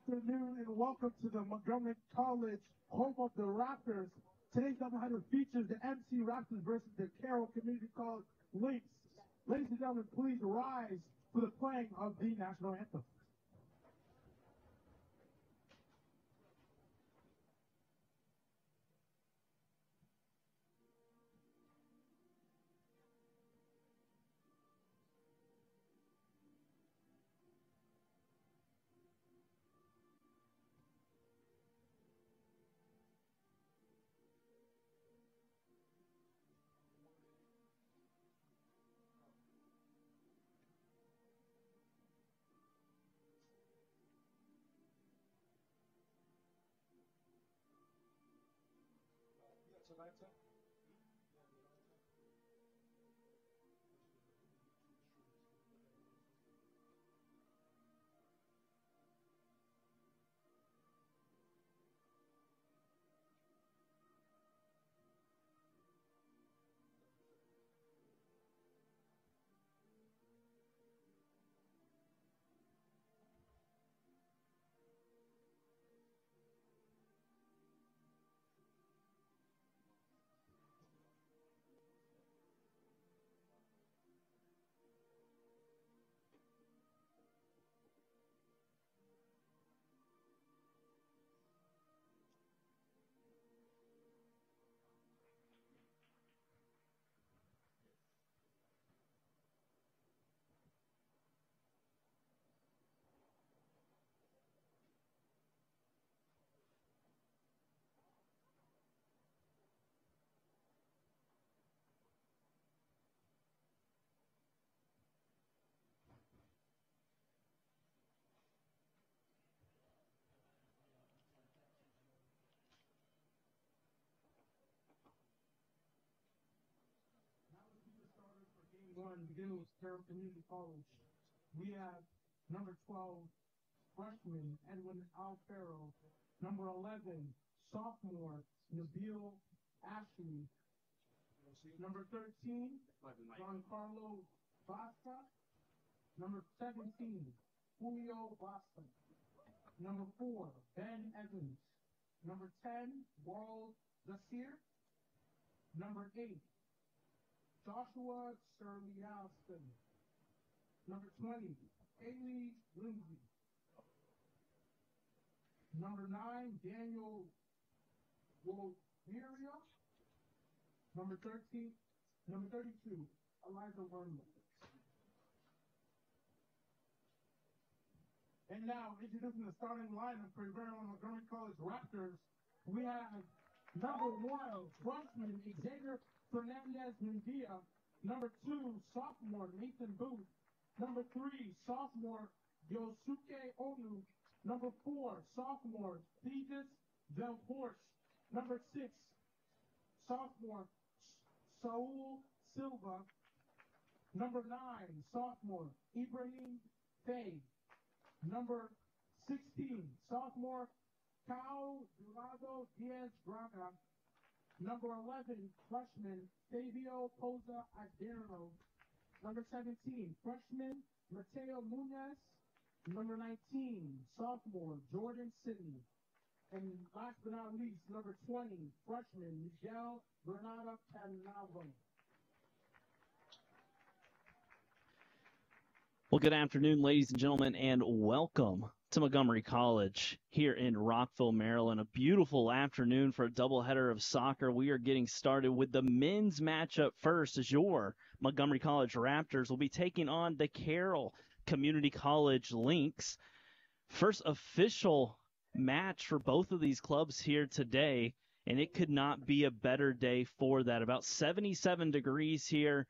Afternoon and welcome to the Montgomery College, home of the Raptors. Today's doubleheader features the MC Raptors versus the Carroll Community College Lynx. Ladies and gentlemen, please rise for the playing of the national anthem. 1, beginning with Carroll Community College. We have number 12, freshman Edwin Alfaro. Number 11, sophomore Nabil Ashley. Number 13, Giancarlo Basta. Number 17, Julio Basta. Number 4, Ben Evans. Number 10, World Zasir. Number 8, Joshua Serliaston. Number 20, Ailey Lindsay. Number 9, Daniel Wolveria. Number 32, Elijah Wormley. And now, introducing the starting lineup for your very own Montgomery College Raptors, we have number 1, freshman Xavier Fernandez Mendia. Number 2, sophomore Nathan Booth. Number 3, sophomore Yosuke Onu. Number 4, sophomore Thetis Del Porsche. Number 6, sophomore Saul Silva. Number 9, sophomore Ibrahim Faye. Number 16, sophomore Cao Dorado Diaz Braga. Number 11, freshman Fabio Poza Adero. Number 17, freshman Mateo Munez. Number 19, sophomore Jordan Sidney. And last but not least, number 20, freshman Miguel Bernardo Canavo. Well, good afternoon, ladies and gentlemen, and welcome to Montgomery College here in Rockville, Maryland. A beautiful afternoon for a doubleheader of soccer. We are getting started with the men's matchup first, as your Montgomery College Raptors will be taking on the Carroll Community College Lynx. First official match for both of these clubs here today, and it could not be a better day for that. About 77 degrees here.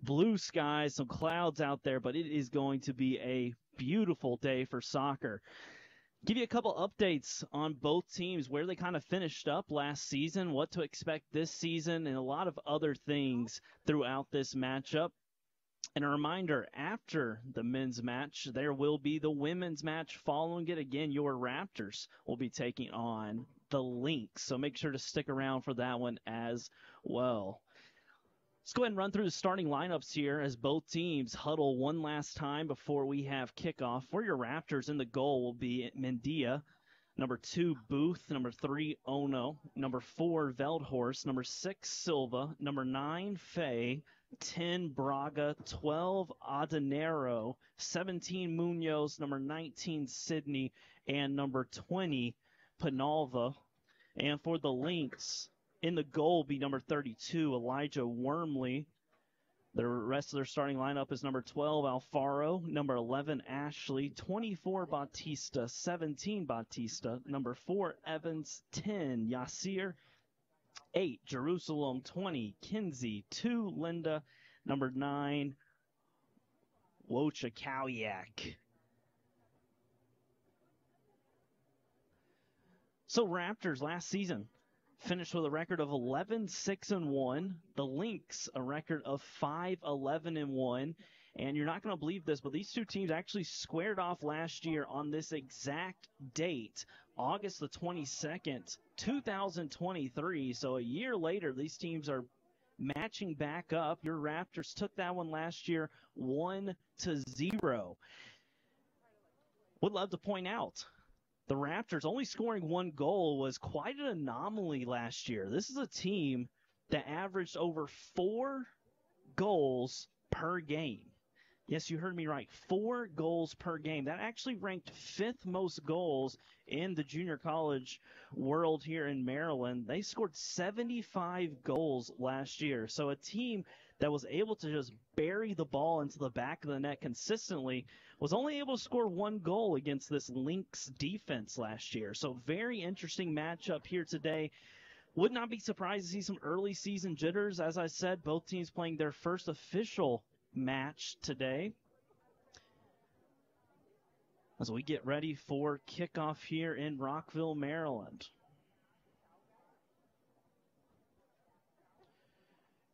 Blue skies, some clouds out there, but it is going to be a beautiful day for soccer. Give you a couple updates on both teams, where they kind of finished up last season, what to expect this season, and a lot of other things throughout this matchup. And a reminder, after the men's match, there will be the women's match following it. Again, your Raptors will be taking on the Lynx, so make sure to stick around for that one as well. Let's go ahead and run through the starting lineups here as both teams huddle one last time before we have kickoff. For your Raptors, in the goal will be Mendia. Number 2, Booth. Number 3, Ono. Number 4, Veldhorst. Number 6, Silva. Number 9, Fay. 10, Braga. 12, Adenero. 17, Munoz. Number 19, Sydney. And number 20, Penalva. And for the Lynx, in the goal be number 32, Elijah Wormley. The rest of their starting lineup is number 12, Alfaro, number 11, Ashley, 24, Bautista, 17, Bautista, number 4, Evans, 10, Yasir, 8, Jerusalem, 20, Kinsey, 2, Linda, number 9, Wojciechowicz. So Raptors last season finished with a record of 11-6-1. The Lynx, a record of 5-11-1. And you're not going to believe this, but these two teams actually squared off last year on this exact date, August the 22nd, 2023. So a year later, these teams are matching back up. Your Raptors took that one last year 1-0. Would love to point out, the Raptors only scoring one goal was quite an anomaly last year. This is a team that averaged over 4 goals per game. Yes, you heard me right. 4 goals per game. That actually ranked 5th most goals in the junior college world here in Maryland. They scored 75 goals last year. So a team that was able to just bury the ball into the back of the net consistently was only able to score 1 goal against this Lynx defense last year. So very interesting matchup here today. Would not be surprised to see some early season jitters. As I said, both teams playing their first official match today as we get ready for kickoff here in Rockville, Maryland.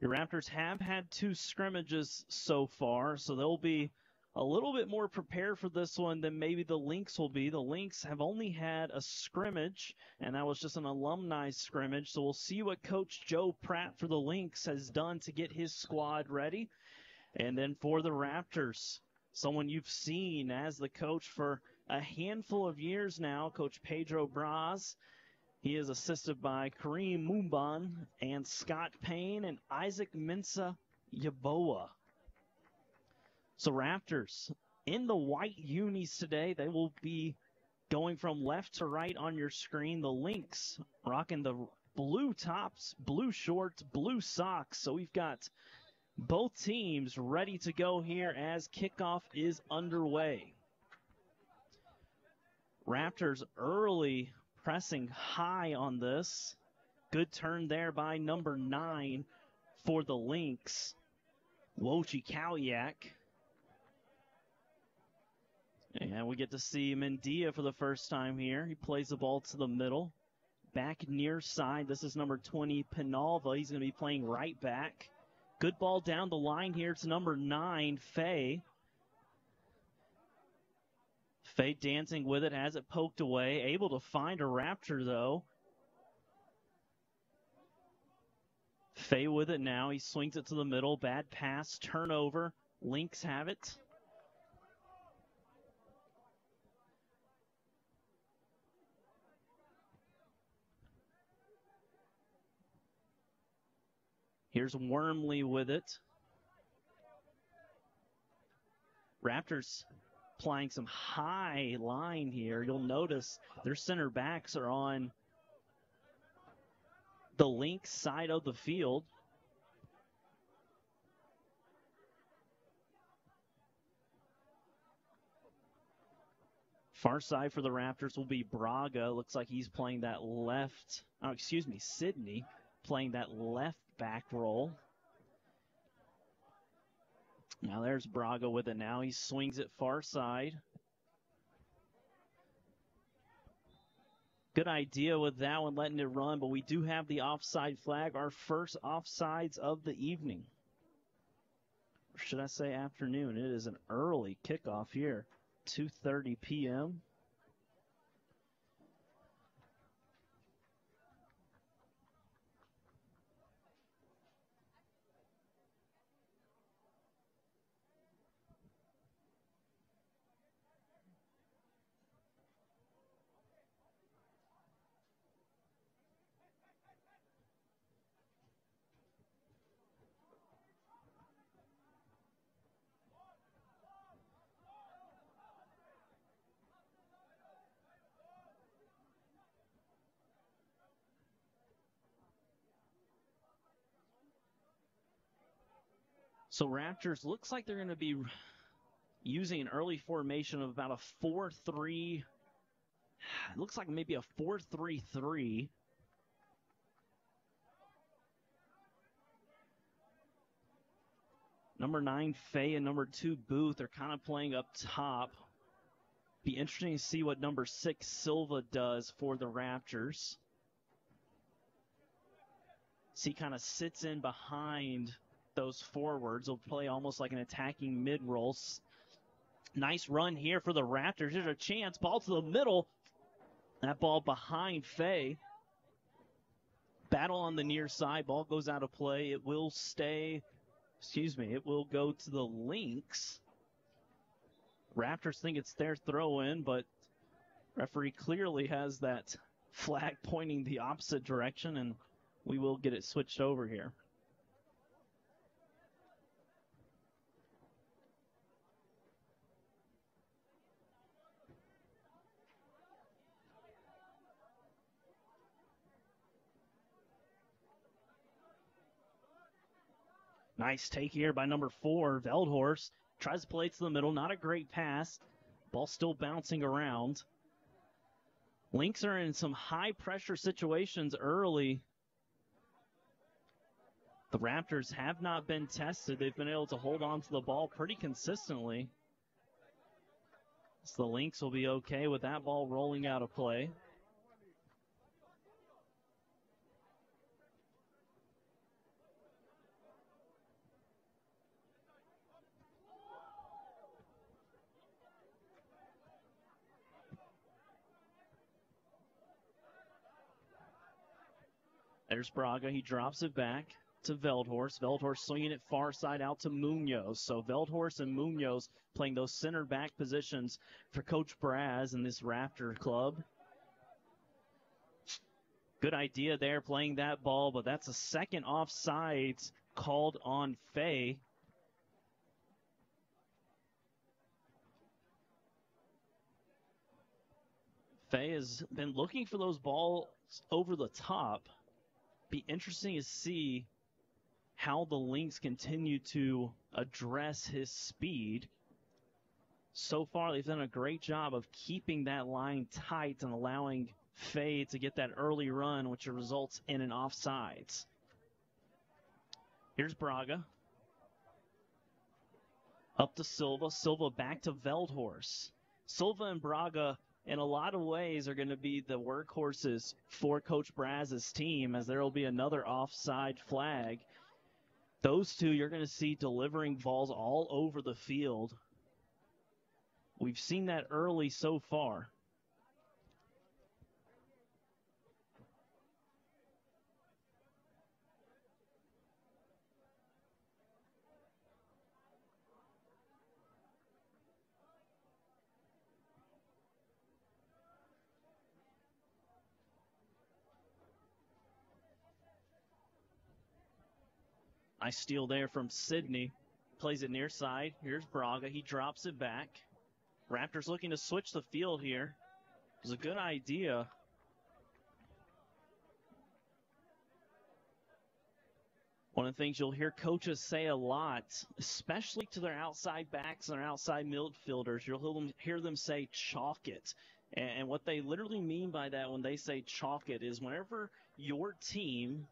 Your Raptors have had 2 scrimmages so far, so they'll be a little bit more prepared for this one than maybe the Lynx will be. The Lynx have only had a scrimmage, and that was just an alumni scrimmage, so we'll see what Coach Joe Pratt for the Lynx has done to get his squad ready. And then for the Raptors, someone you've seen as the coach for a handful of years now, Coach Pedro Braz. He is assisted by Kareem Mumban and Scott Payne and Isaac Mensa Yaboa. So Raptors in the white unis today. They will be going from left to right on your screen. The Lynx rocking the blue tops, blue shorts, blue socks. So we've got both teams ready to go here as kickoff is underway. Raptors early pressing high on this. Good turn there by number 9 for the Lynx, Wojciech Kaliak. And we get to see Mendia for the first time here. He plays the ball to the middle. Back near side, this is number 20, Penalva. He's going to be playing right back. Good ball down the line here to number 9, Faye. Faye dancing with it, has it poked away. Able to find a Raptor, though. Faye with it now. He swings it to the middle. Bad pass, turnover. Lynx have it. Here's Wormley with it. Raptors applying some high line here. You'll notice their center backs are on the Lynx side of the field. Far side for the Raptors will be Braga. Looks like he's playing that left. Oh, excuse me, Sidney playing that left back role. Now there's Braga with it now. He swings it far side. Good idea with that one, letting it run, but we do have the offside flag, our first offsides of the evening. Or should I say afternoon? It is an early kickoff here, 2:30 p.m. So Raptors looks like they're going to be using an early formation of about a 4-3. It looks like maybe a 4-3-3. Number 9, Faye, and number 2, Booth are kind of playing up top. Be interesting to see what number 6, Silva, does for the Raptors. So he kind of sits in behind those forwards. Will play almost like an attacking mid-roll. Nice run here for the Raptors. There's a chance. Ball to the middle. That ball behind Faye. Battle on the near side. Ball goes out of play. It will stay. It will go to the Lynx. Raptors think it's their throw-in, but referee clearly has that flag pointing the opposite direction, and we will get it switched over here. Nice take here by number 4, Veldhorst. Tries to play it to the middle. Not a great pass. Ball still bouncing around. Lynx are in some high-pressure situations early. The Raptors have not been tested. They've been able to hold on to the ball pretty consistently. So the Lynx will be okay with that ball rolling out of play. There's Braga. He drops it back to Veldhorst. Veldhorst swinging it far side out to Munoz. So Veldhorst and Munoz playing those center back positions for Coach Braz in this Raptor club. Good idea there playing that ball, but that's a second offsides called on Fay. Fay has been looking for those balls over the top. Be interesting to see how the Lynx continue to address his speed. So far, they've done a great job of keeping that line tight and allowing Fay to get that early run, which results in an offsides. Here's Braga. Up to Silva. Silva back to Veldhorst. Silva and Braga, in a lot of ways, are going to be the workhorses for Coach Braz's team, as there will be another offside flag. Those two you're going to see delivering balls all over the field. We've seen that early so far. Nice steal there from Sydney. Plays it near side. Here's Braga. He drops it back. Raptors looking to switch the field here. It was a good idea. One of the things you'll hear coaches say a lot, especially to their outside backs and their outside midfielders, you'll hear them say chalk it. And what they literally mean by that when they say chalk it is whenever your team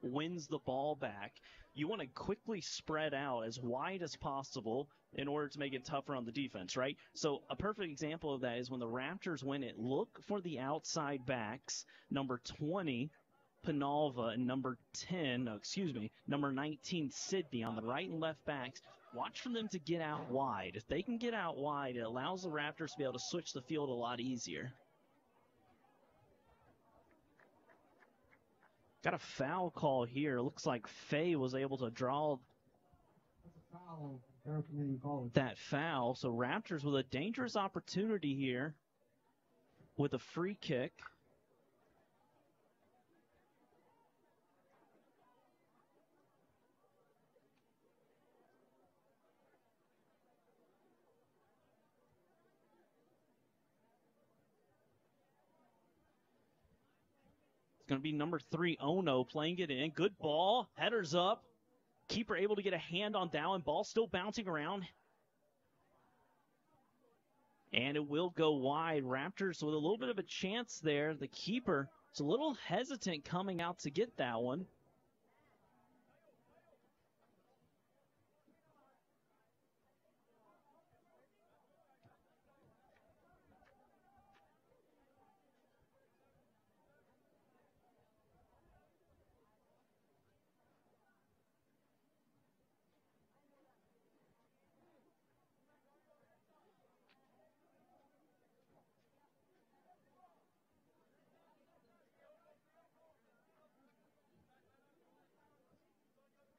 wins the ball back, you want to quickly spread out as wide as possible in order to make it tougher on the defense, right? So a perfect example of that is when the Raptors win it, look for the outside backs, number 20, Penalva, and number 19, Sydney on the right and left backs. Watch for them to get out wide. If they can get out wide, it allows the Raptors to be able to switch the field a lot easier. Got a foul call here. Looks like Fay was able to draw that foul. So Raptors with a dangerous opportunity here with a free kick. Going to be number 3, Ono, playing it in. Good ball. Headers up. Keeper able to get a hand on that one. Ball still bouncing around. And it will go wide. Raptors with a little bit of a chance there. The keeper is a little hesitant coming out to get that one.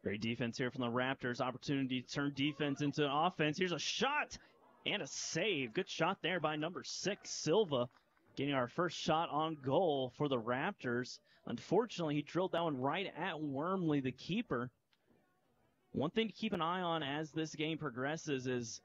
Great defense here from the Raptors. Opportunity to turn defense into offense. Here's a shot and a save. Good shot there by number 6, Silva, getting our first shot on goal for the Raptors. Unfortunately, he drilled that one right at Wormley, the keeper. One thing to keep an eye on as this game progresses is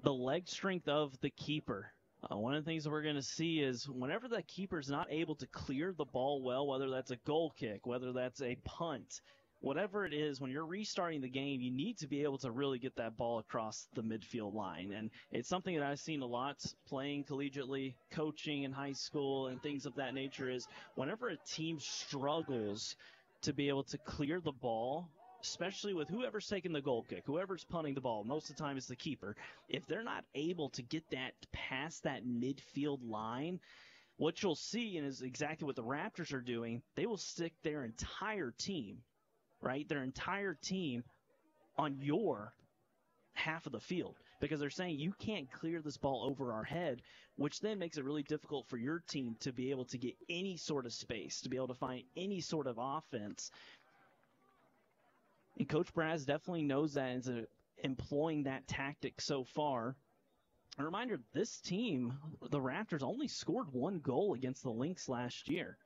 the leg strength of the keeper. One of the things that we're going to see is whenever the keeper's not able to clear the ball well, whether that's a goal kick, whether that's a punt, whatever it is, when you're restarting the game, you need to be able to really get that ball across the midfield line. And it's something that I've seen a lot playing collegiately, coaching in high school, and things of that nature is whenever a team struggles to be able to clear the ball, especially with whoever's taking the goal kick, whoever's punting the ball, most of the time it's the keeper, if they're not able to get that past that midfield line, what you'll see, and is exactly what the Raptors are doing, they will stick their entire team, right? Their entire team on your half of the field. because they're saying you can't clear this ball over our head, which then makes it really difficult for your team to be able to get any sort of space, to be able to find any sort of offense. And Coach Braz definitely knows that and is employing that tactic so far. A reminder, this team, the Raptors, only scored 1 goal against the Lynx last year.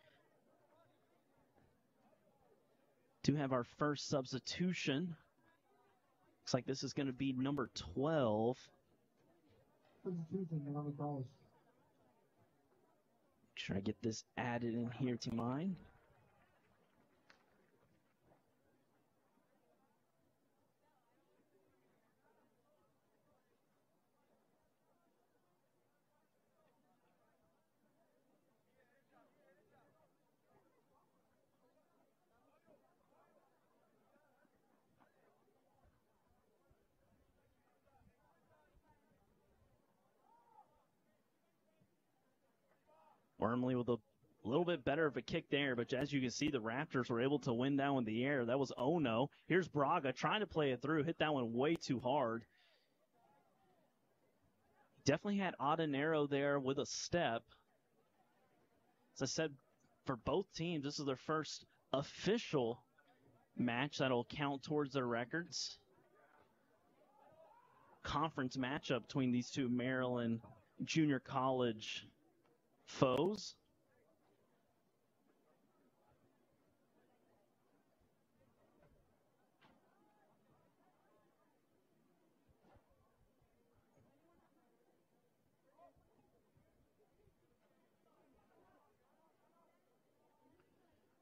Do have our first substitution. Looks like this is going to be number 12. Substitution, number 12. Try to get this added in here to mine. Wormley with a little bit better of a kick there, but as you can see, the Raptors were able to win that one in the air. That was Ono. Here's Braga trying to play it through, hit that one way too hard. Definitely had Adenero there with a step. As I said, for both teams, this is their first official match that'll count towards their records. Conference matchup between these two Maryland junior college foes.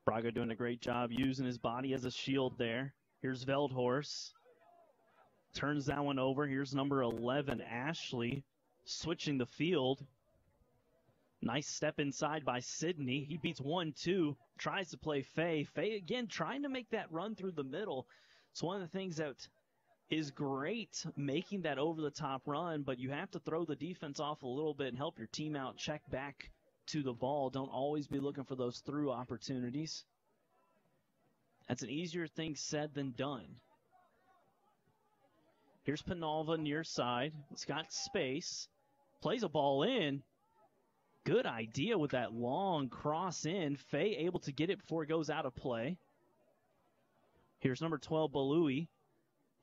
Braga doing a great job using his body as a shield there. Here's Veldhorst. Turns that one over. Here's number 11, Ashley, switching the field. Nice step inside by Sidney. He beats 1-2, tries to play Faye. Faye, again, trying to make that run through the middle. It's one of the things that is great, making that over-the-top run, but you have to throw the defense off a little bit and help your team out, check back to the ball. Don't always be looking for those through opportunities. That's an easier thing said than done. Here's Penalva near side. He's got space. Plays a ball in. Good idea with that long cross in. Faye able to get it before it goes out of play. Here's number 12, Balui.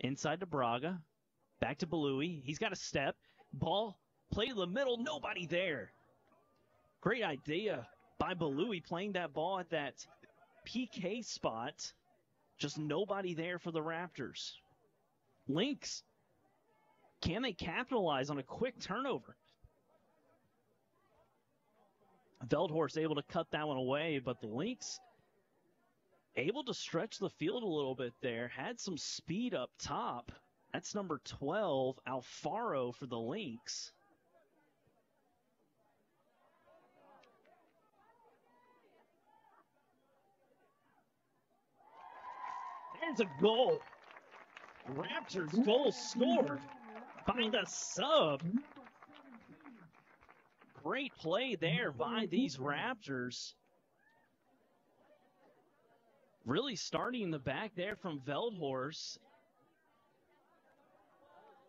Inside to Braga. Back to Balui. He's got a step. Ball played to the middle. Nobody there. Great idea by Balui playing that ball at that PK spot. Just nobody there for the Raptors. Lynx. Can they capitalize on a quick turnover? Veldhorst able to cut that one away, but the Lynx able to stretch the field a little bit there. Had some speed up top. That's number 12, Alfaro for the Lynx. There's a goal. Raptors goal scored by the sub. Great play there by these Raptors. Really starting in the back there from Veldhorst.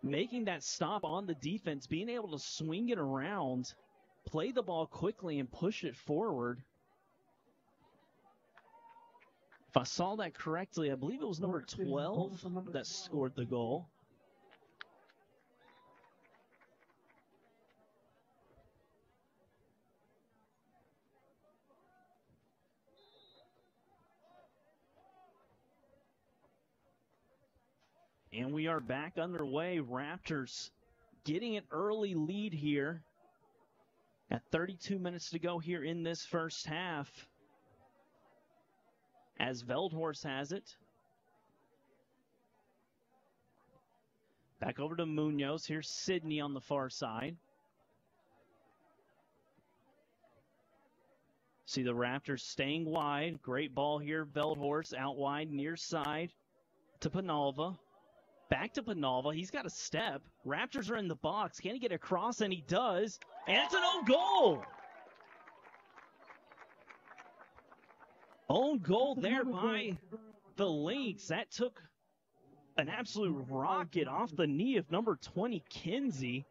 Making that stop on the defense, being able to swing it around, play the ball quickly and push it forward. If I saw that correctly, I believe it was number 12 that scored the goal. And we are back underway. Raptors getting an early lead here at 32 minutes to go here in this first half. As Veldhorst has it. Back over to Munoz. Here's Sidney on the far side. See the Raptors staying wide. Great ball here. Veldhorst out wide, near side to Penalva. Back to Penalva. He's got a step. Raptors are in the box. Can he get across? And he does. And it's an own goal. Own goal there by the Lynx. That took An absolute rocket off the knee of number 20, Kinsey.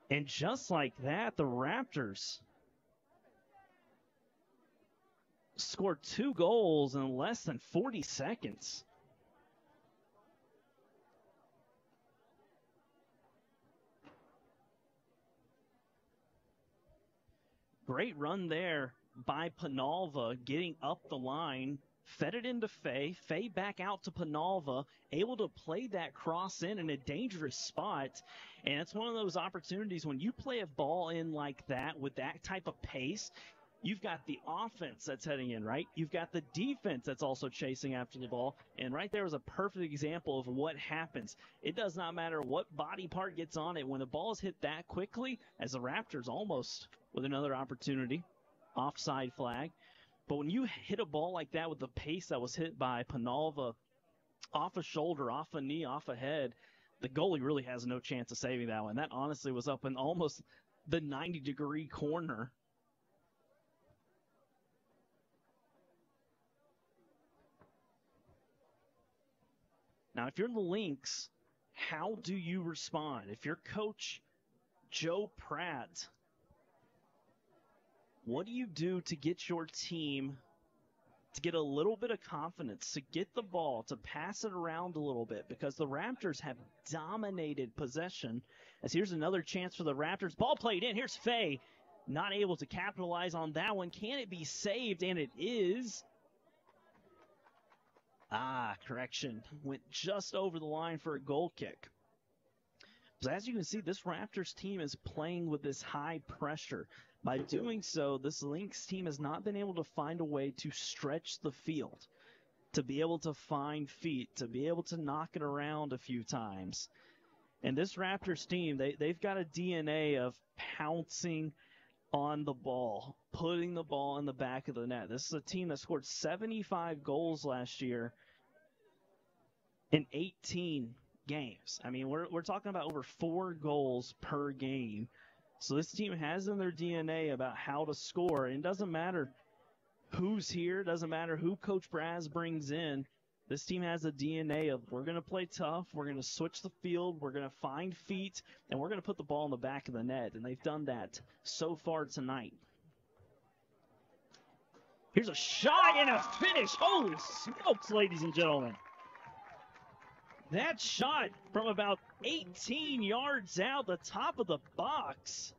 And just like that, the Raptors scored 2 goals in less than 40 seconds. Great run there by Penalva, getting up the line, fed it into Faye. Faye back out to Penalva, able to play that cross in a dangerous spot. And it's one of those opportunities when you play a ball in like that with that type of pace, you've got the offense that's heading in, right? You've got the defense that's also chasing after the ball. And right there was a perfect example of what happens. It does not matter what body part gets on it. When the ball is hit that quickly, as the Raptors almost with another opportunity, offside flag. But when you hit a ball like that with the pace that was hit by Penalva, off a shoulder, off a knee, off a head, the goalie really has no chance of saving that one. That honestly was up in almost the 90-degree corner. Now, if you're the Lynx, how do you respond? If you're Coach Joe Pratt, what do you do to get your team to get a little bit of confidence, to get the ball, to pass it around a little bit? Because the Raptors have dominated possession. As here's another chance for the Raptors. Ball played in. Here's Faye. Not able to capitalize on that one. Can it be saved? And it is. Correction. Went just over the line for a goal kick. So as you can see, this Raptors team is playing with this high pressure. By doing so, this Lynx team has not been able to find a way to stretch the field, to be able to find feet, to be able to knock it around a few times. And this Raptors team, they've got a DNA of pouncing on the ball, putting the ball in the back of the net. This is a team that scored 75 goals last year in 18 games. I mean, we're talking about over 4 goals per game. So this team has in their DNA about how to score. It doesn't matter who's here. Doesn't matter who Coach Braz brings in. This team has a DNA of we're going to play tough. We're going to switch the field. We're going to find feet. And we're going to put the ball in the back of the net. And they've done that so far tonight. Here's a shot and a finish. Holy smokes, ladies and gentlemen. That shot from about 18 yards out the top of the box.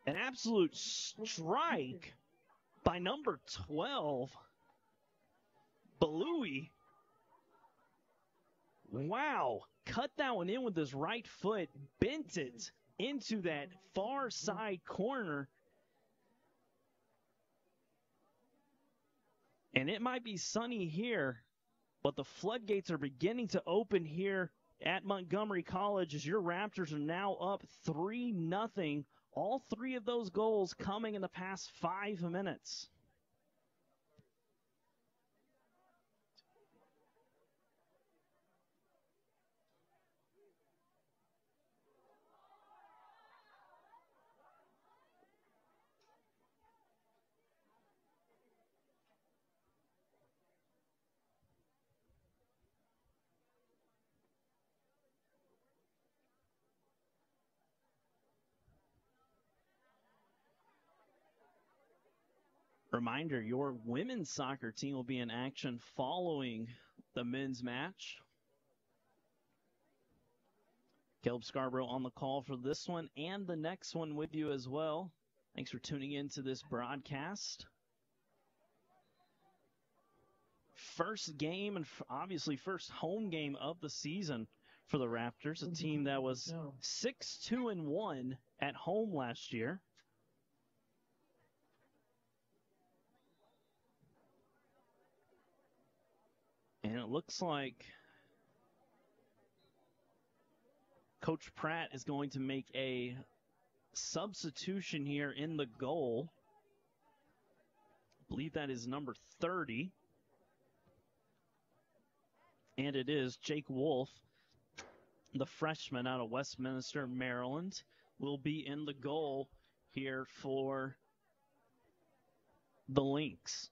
An absolute strike by number 12, Balui. Wow. Cut that one in with his right foot, bent it into that far side corner. And it might be sunny here, but the floodgates are beginning to open here at Montgomery College as your Raptors are now up 3-0. All 3 of those goals coming in the past 5 minutes. Reminder, your women's soccer team will be in action following the men's match. Caleb Scarborough on the call for this one and the next one with you as well. Thanks for tuning in to this broadcast. First game and obviously first home game of the season for the Raptors, a team that was 6-2-1 at home last year. And it looks like Coach Pratt is going to make a substitution here in the goal. I believe that is number 30. And it is Jake Wolf, the freshman out of Westminster, Maryland, will be in the goal here for the Lynx.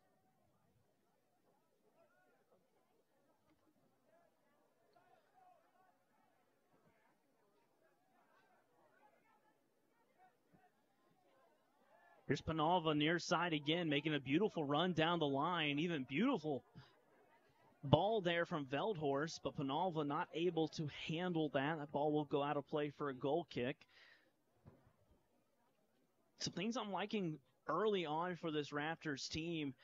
Here's Penalva near side again, making a beautiful run down the line. Even beautiful ball there from Veldhorst, but Penalva not able to handle that. That ball will go out of play for a goal kick. Some things I'm liking early on for this Raptors team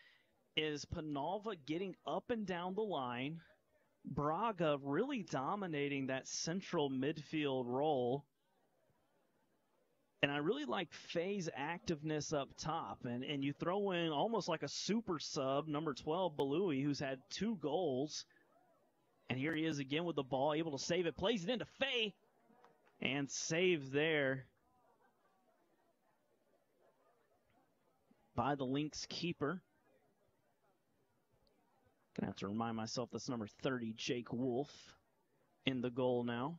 is Penalva getting up and down the line. Braga really dominating that central midfield role. And I really like Faye's activeness up top. And you throw in almost like a super sub, number 12, Balui, who's had 2 goals. And here he is again with the ball, able to save it. Plays it into Faye. And save there by the Lynx keeper. Gonna have to remind myself that's number 30, Jake Wolf, in the goal now.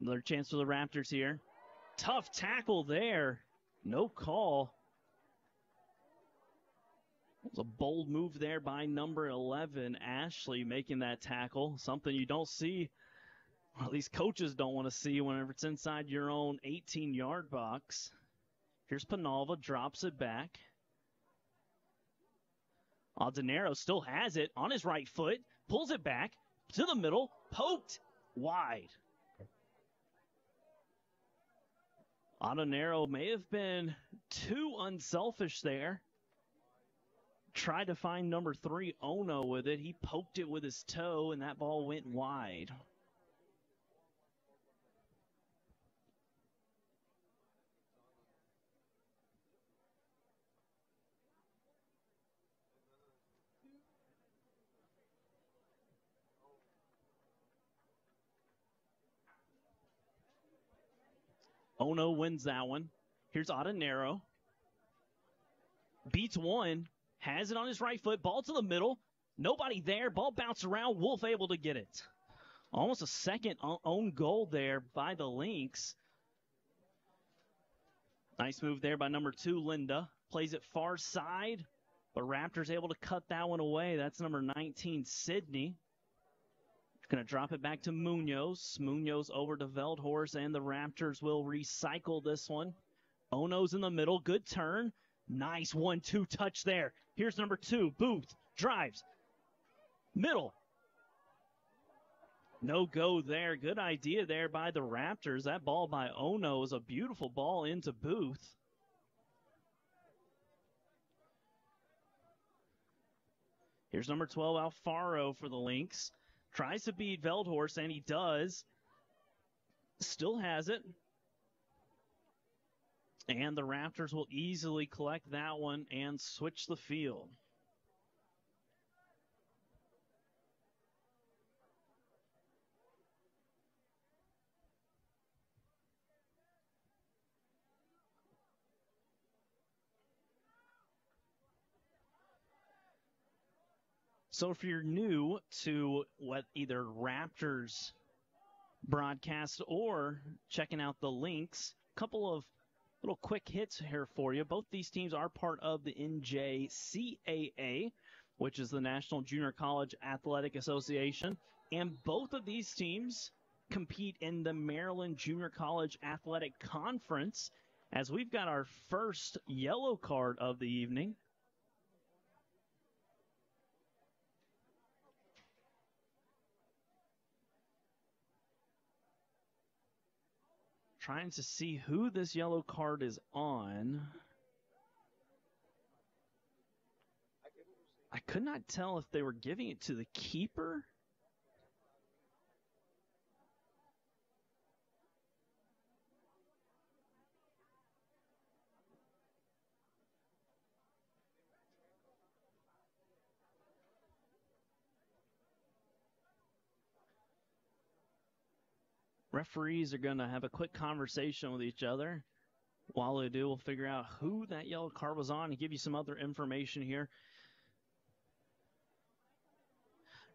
Another chance for the Raptors here. Tough tackle there. No call. It was a bold move there by number 11, Ashley, making that tackle. Something you don't see, or at least coaches don't want to see whenever it's inside your own 18-yard box. Here's Penalva, drops it back. Aldenero still has it on his right foot, pulls it back to the middle, poked wide. Aldenero may have been too unselfish there. Tried to find number 3, Ono, with it. He poked it with his toe, and that ball went wide. Ono wins that one. Here's Aldenero. Beats one. Has it on his right foot. Ball to the middle. Nobody there. Ball bounced around. Wolf able to get it. Almost a second own goal there by the Lynx. Nice move there by number 2, Linda. Plays it far side. But Raptors able to cut that one away. That's number 19, Sydney. Going to drop it back to Munoz. Munoz over to Veldhorst, and the Raptors will recycle this one. Ono's in the middle. Good turn. Nice 1-2 touch there. Here's number 2, Booth. Drives. Middle. No go there. Good idea there by the Raptors. That ball by Ono is a beautiful ball into Booth. Here's number 12, Alfaro for the Lynx. Tries to beat Veldhorst, and he does. Still has it. And the Raptors will easily collect that one and switch the field. So if you're new to what either Raptors broadcast or checking out the Lynx, a couple of little quick hits here for you. Both these teams are part of the NJCAA, which is the National Junior College Athletic Association. And both of these teams compete in the Maryland Junior College Athletic Conference, as we've got our first yellow card of the evening. Trying to see who this yellow card is on. I could not tell if they were giving it to the keeper. Referees are going to have a quick conversation with each other. While they do, we'll figure out who that yellow card was on and give you some other information here.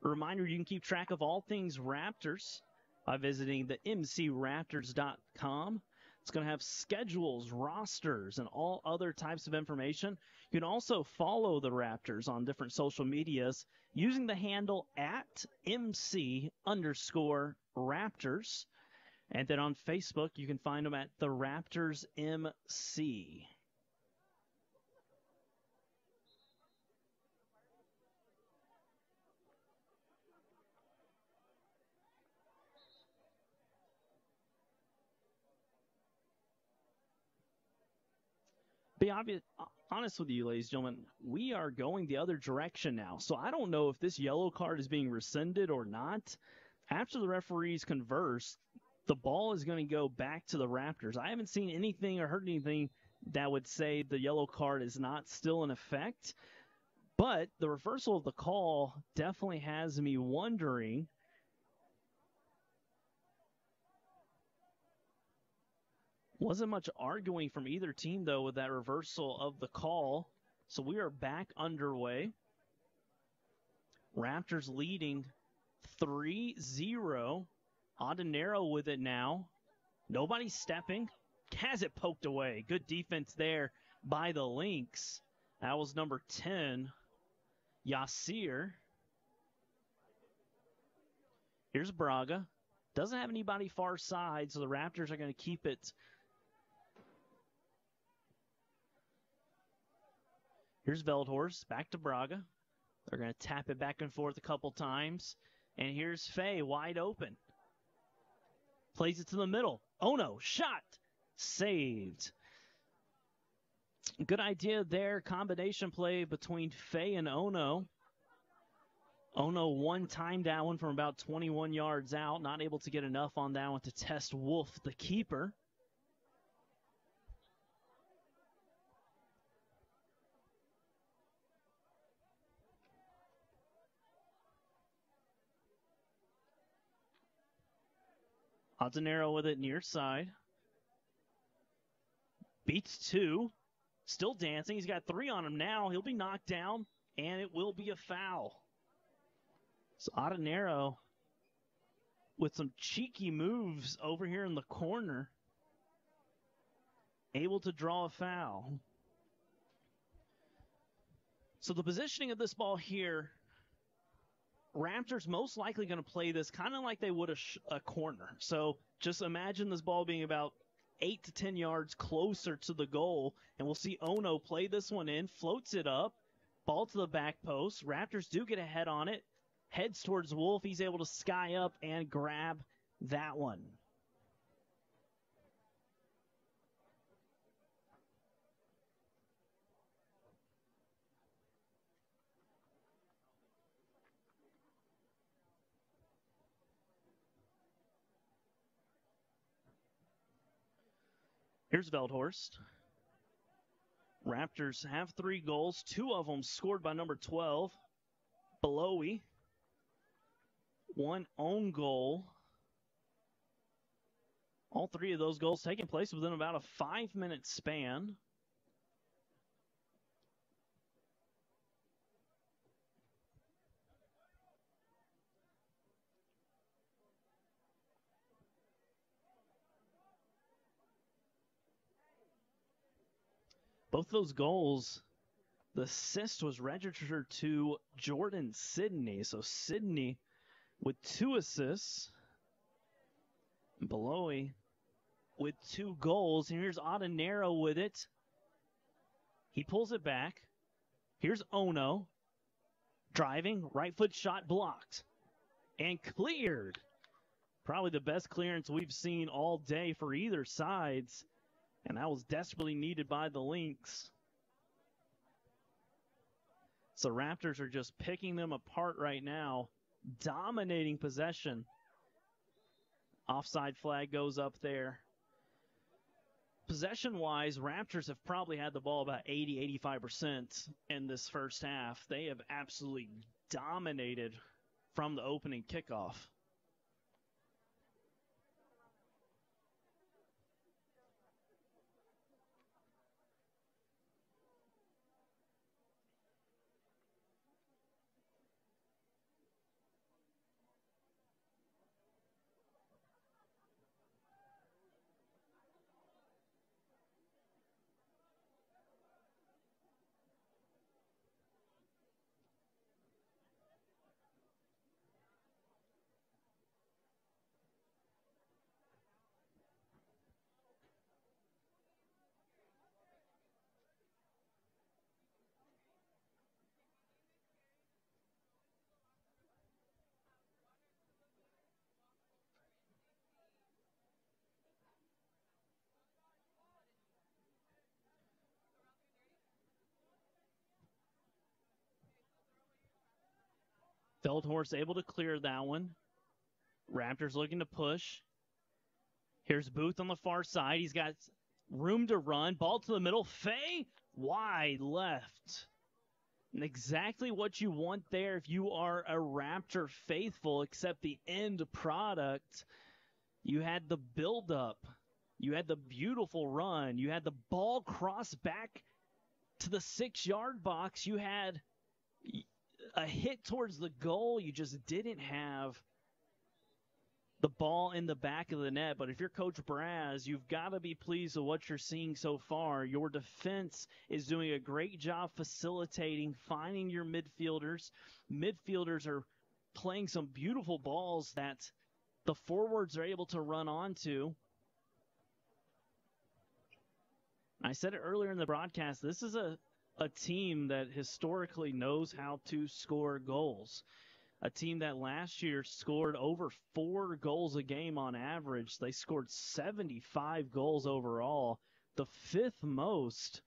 A reminder, you can keep track of all things Raptors by visiting the mcraptors.com. It's going to have schedules, rosters, and all other types of information. You can also follow the Raptors on different social medias using the handle @MC_Raptors. And then on Facebook, you can find them at the Raptors MC. Be honest with you, ladies and gentlemen, we are going the other direction now. So I don't know if this yellow card is being rescinded or not. After the referees converse, the ball is going to go back to the Raptors. I haven't seen anything or heard anything that would say the yellow card is not still in effect. But the reversal of the call definitely has me wondering. Wasn't much arguing from either team, though, with that reversal of the call. So we are back underway. Raptors leading 3-0. Adenero with it now. Nobody stepping. Has it poked away. Good defense there by the Lynx. That was number 10, Yasir. Here's Braga. Doesn't have anybody far side, so the Raptors are going to keep it. Here's Veldhorst, back to Braga. They're going to tap it back and forth a couple times. And here's Faye, wide open. Plays it to the middle. Ono, shot. Saved. Good idea there. Combination play between Faye and Ono. Ono one-timed that one from about 21 yards out. Not able to get enough on that one to test Wolf, the keeper. Adenero with it near side. Beats 2. Still dancing. He's got 3 on him now. He'll be knocked down, and it will be a foul. So Adenero with some cheeky moves over here in the corner. Able to draw a foul. So the positioning of this ball here, Raptors most likely going to play this kind of like they would a corner. So just imagine this ball being about 8 to 10 yards closer to the goal, and we'll see Ono play this one in, floats it up, ball to the back post. Raptors do get a head on it, heads towards Wolf. He's able to sky up and grab that one. Here's Veldhorst. Raptors have 3 goals, 2 of them scored by number 12, Belowy. 1 own goal. All 3 of those goals taking place within about a 5-minute span. Both those goals, the assist was registered to Jordan Sidney. So Sidney with 2 assists. Belowy with 2 goals. And here's Adenero with it. He pulls it back. Here's Ono. Driving, right foot shot blocked. And cleared. Probably the best clearance we've seen all day for either sides. And that was desperately needed by the Lynx. So Raptors are just picking them apart right now, dominating possession. Offside flag goes up there. Possession-wise, Raptors have probably had the ball about 80-85% in this first half. They have absolutely dominated from the opening kickoff. Feldhorst able to clear that one. Raptors looking to push. Here's Booth on the far side. He's got room to run. Ball to the middle. Fay wide left. And exactly what you want there if you are a Raptor faithful, except the end product. You had the build-up. You had the beautiful run. You had the ball cross back to the 6-yard box. You had a hit towards the goal. You just didn't have the ball in the back of the net. But if you're Coach Braz, you've got to be pleased with what you're seeing so far. Your defense is doing a great job facilitating, finding your midfielders. Midfielders are playing some beautiful balls that the forwards are able to run onto. I said it earlier in the broadcast, this is a team that historically knows how to score goals. A team that last year scored over 4 goals a game on average. They scored 75 goals overall, the 5th most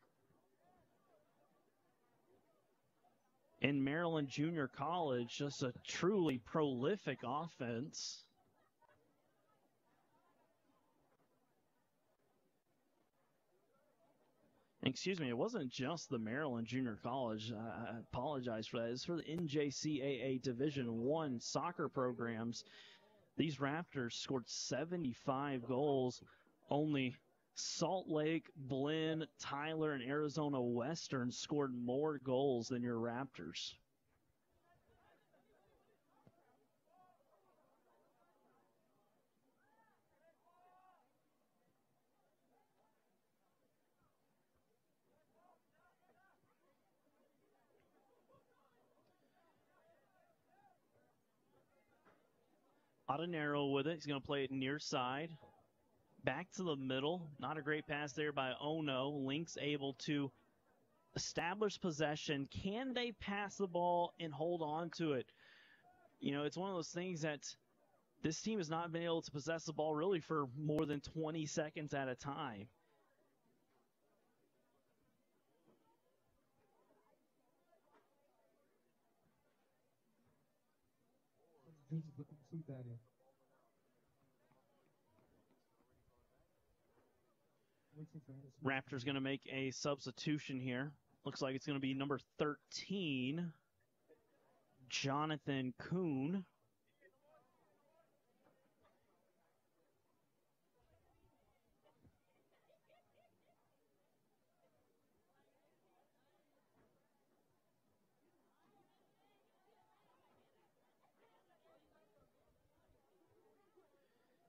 in Maryland Junior College. Just a truly prolific offense. Excuse me, it wasn't just the Maryland Junior College. I apologize for that. It's for the NJCAA Division I soccer programs. These Raptors scored 75 goals. Only Salt Lake, Blinn, Tyler, and Arizona Western scored more goals than your Raptors. Audenero with it. He's going to play it near side. Back to the middle. Not a great pass there by Ono. Lynx able to establish possession. Can they pass the ball and hold on to it? You know, it's one of those things that this team has not been able to possess the ball really for more than 20 seconds at a time. Raptors going to make a substitution here. Looks like it's going to be number 13, Jonathan Kuhn.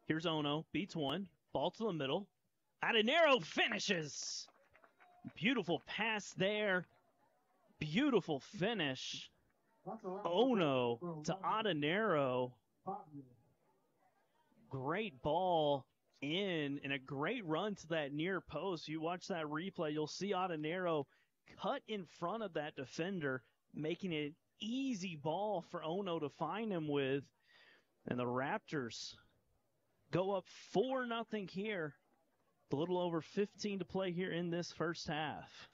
Here's Ono, beats one, ball to the middle. Audenero finishes. Beautiful pass there. Beautiful finish. Ono to Audenero. Great ball in and a great run to that near post. You watch that replay, you'll see Audenero cut in front of that defender, making it an easy ball for Ono to find him with. And the Raptors go up 4-0 here. A little over 15 to play here in this first half.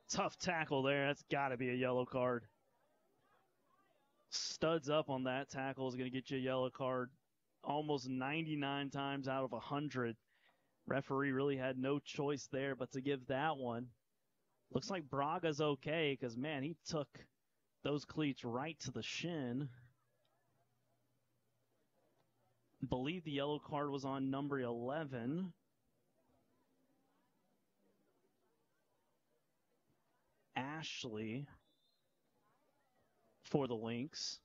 Tough tackle there. That's got to be a yellow card. Studs up on that tackle is going to get you a yellow card almost 99 times out of 100. Referee really had no choice there but to give that one. Looks like Braga's okay because, man, he took those cleats right to the shin. Believe the yellow card was on number 11. Ashley for the Lynx.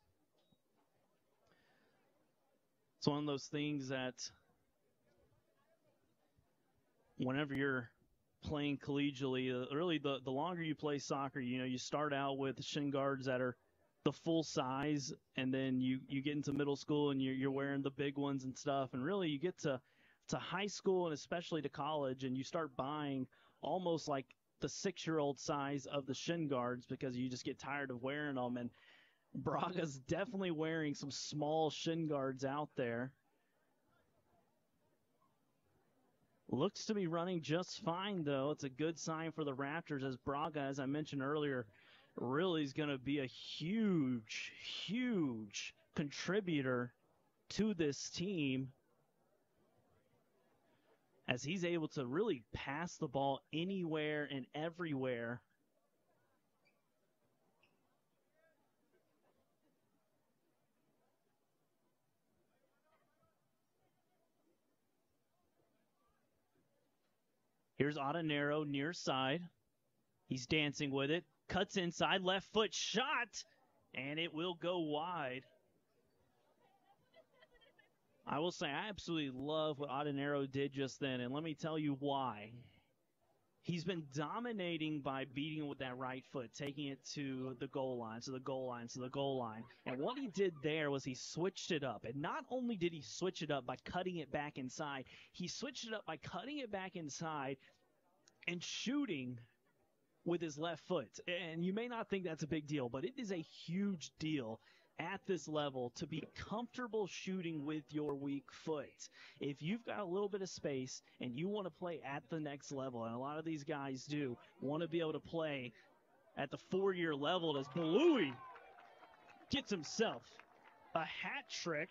It's one of those things that whenever you're playing collegially, really the longer you play soccer, you know, you start out with shin guards that are the full size, and then you get into middle school and you're wearing the big ones and stuff, and really you get to high school and especially to college, and you start buying almost like the 6-year-old size of the shin guards because you just get tired of wearing them. And Braga's definitely wearing some small shin guards out there. Looks to be running just fine, though. It's a good sign for the Raptors as Braga, as I mentioned earlier, really is going to be a huge, huge contributor to this team as he's able to really pass the ball anywhere and everywhere. Here's Audenero near side. He's dancing with it. Cuts inside, left foot shot, and it will go wide. I will say I absolutely love what Audenero did just then, and let me tell you why. He's been dominating by beating with that right foot, taking it to the goal line, to the goal line, to the goal line. And what he did there was he switched it up. And not only did he switch it up by cutting it back inside, he switched it up by cutting it back inside and shooting with his left foot. And you may not think that's a big deal, but it is a huge deal at this level to be comfortable shooting with your weak foot. If you've got a little bit of space and you want to play at the next level, and a lot of these guys do, want to be able to play at the 4-year level, as Balui gets himself a hat trick.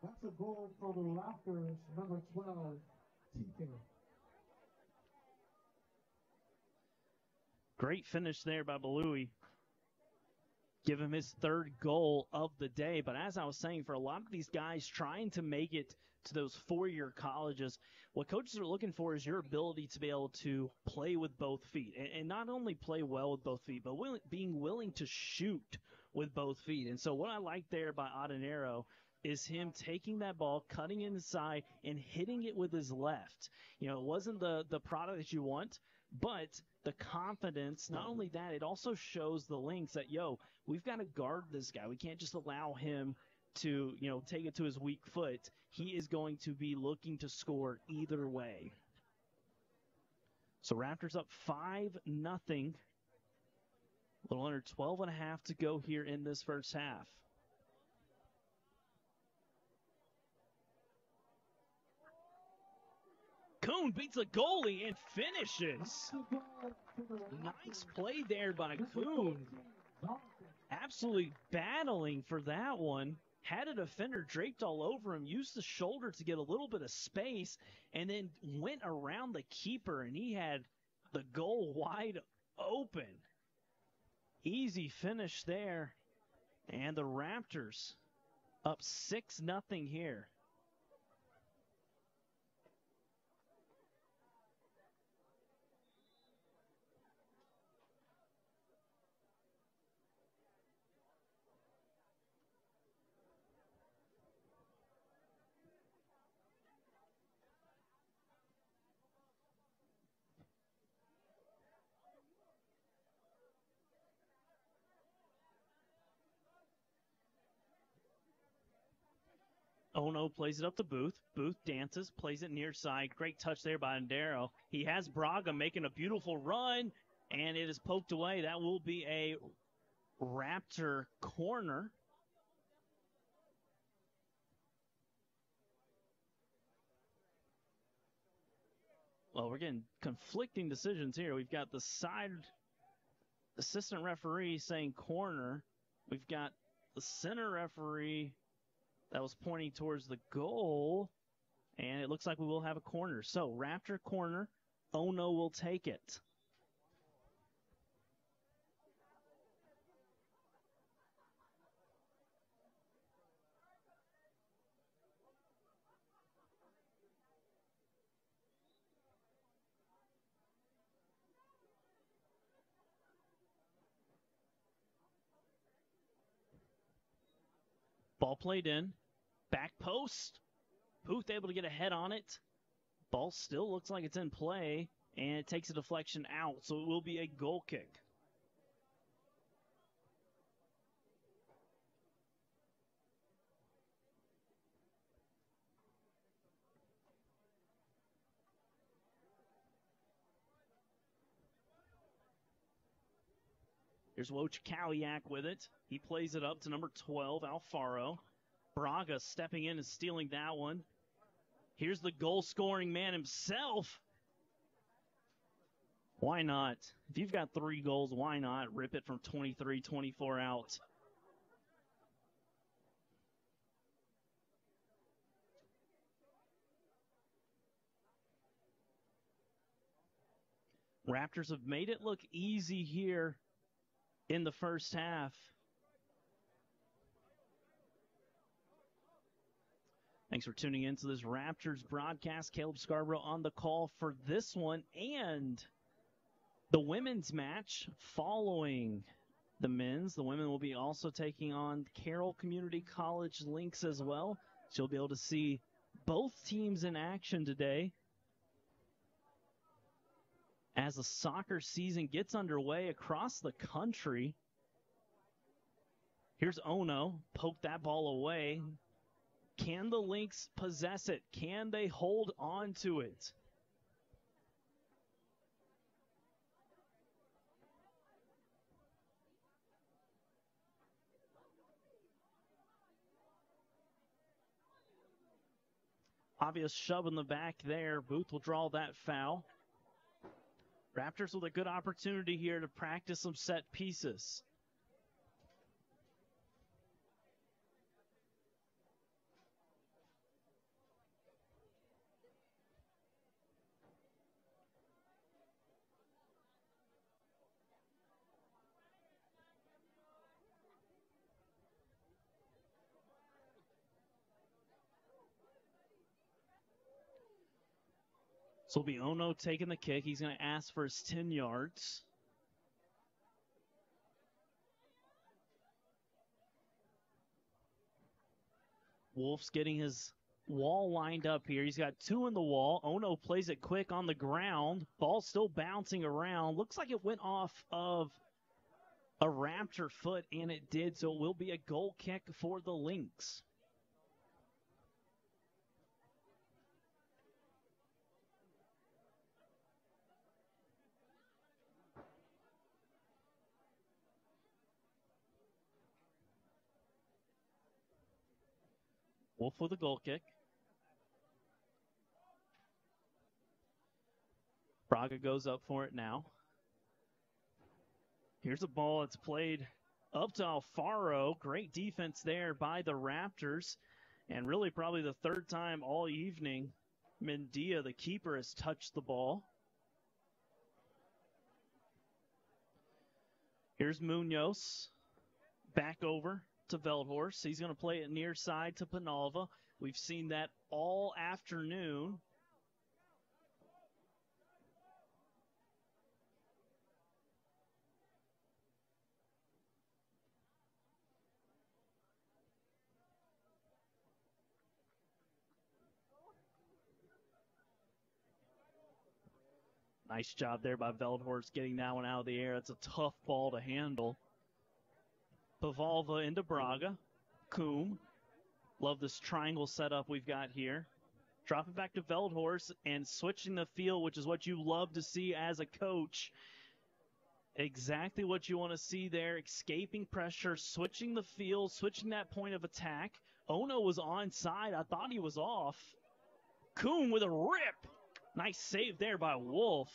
That's a goal for the Raptors, number 12, TK. Great finish there by Balui. Give him his 3rd goal of the day. But as I was saying, for a lot of these guys trying to make it to those 4-year colleges, what coaches are looking for is your ability to be able to play with both feet. And not only play well with both feet, but being willing to shoot with both feet. And so what I like there by Audenero is him taking that ball, cutting it inside, and hitting it with his left. You know, it wasn't the product that you want, but the confidence, not only that, it also shows the Lynx that, we've got to guard this guy. We can't just allow him to, take it to his weak foot. He is going to be looking to score either way. So Raptors up 5-0. A little under 12 and a half to go here in this first half. Kuhn beats a goalie and finishes. Nice play there by Kuhn. Absolutely battling for that one. Had a defender draped all over him, used the shoulder to get a little bit of space, and then went around the keeper, and he had the goal wide open. Easy finish there. And the Raptors up 6-0 here. Ono plays it up to Booth. Booth dances, plays it near side. Great touch there by Audenero. He has Braga making a beautiful run, and it is poked away. That will be a Raptor corner. Well, we're getting conflicting decisions here. We've got the side assistant referee saying corner. We've got the center referee that was pointing towards the goal, and it looks like we will have a corner. So, Raptor corner, Ono will take it. Ball played in. Back post. Booth able to get a head on it. Ball still looks like it's in play, and it takes a deflection out, so it will be a goal kick. Here's Wojciechowicz with it. He plays it up to number 12, Alfaro. Braga stepping in and stealing that one. Here's the goal-scoring man himself. Why not? If you've got 3 goals, why not rip it from 23, 24 out? Raptors have made it look easy here in the first half. Thanks for tuning in to this Raptors broadcast. Caleb Scarborough on the call for this one and the women's match following the men's. The women will be also taking on Carroll Community College Lynx as well. So you'll be able to see both teams in action today as the soccer season gets underway across the country. Here's Ono, poke that ball away. Can the Lynx possess it? Can they hold on to it? Obvious shove in the back there. Booth will draw that foul. Raptors with a good opportunity here to practice some set pieces. So it'll be Ono taking the kick. He's going to ask for his 10 yards. Wolf's getting his wall lined up here. He's got 2 in the wall. Ono plays it quick on the ground. Ball still bouncing around. Looks like it went off of a Raptor foot, and it did. So it will be a goal kick for the Lynx. Wolf with a goal kick. Braga goes up for it now. Here's a ball that's played up to Alfaro. Great defense there by the Raptors. And really probably the 3rd time all evening, Mendia, the keeper, has touched the ball. Here's Munoz. Back over to Veldhorst. He's going to play it near side to Penalva. We've seen that all afternoon. Nice job there by Veldhorst getting that one out of the air. It's a tough ball to handle. Pavalva into Braga. Coombe. Love this triangle setup we've got here. Drop it back to Veldhorst and switching the field, which is what you love to see as a coach. Exactly what you want to see there. Escaping pressure, switching the field, switching that point of attack. Ono was onside. I thought he was off. Coombe with a rip. Nice save there by Wolf.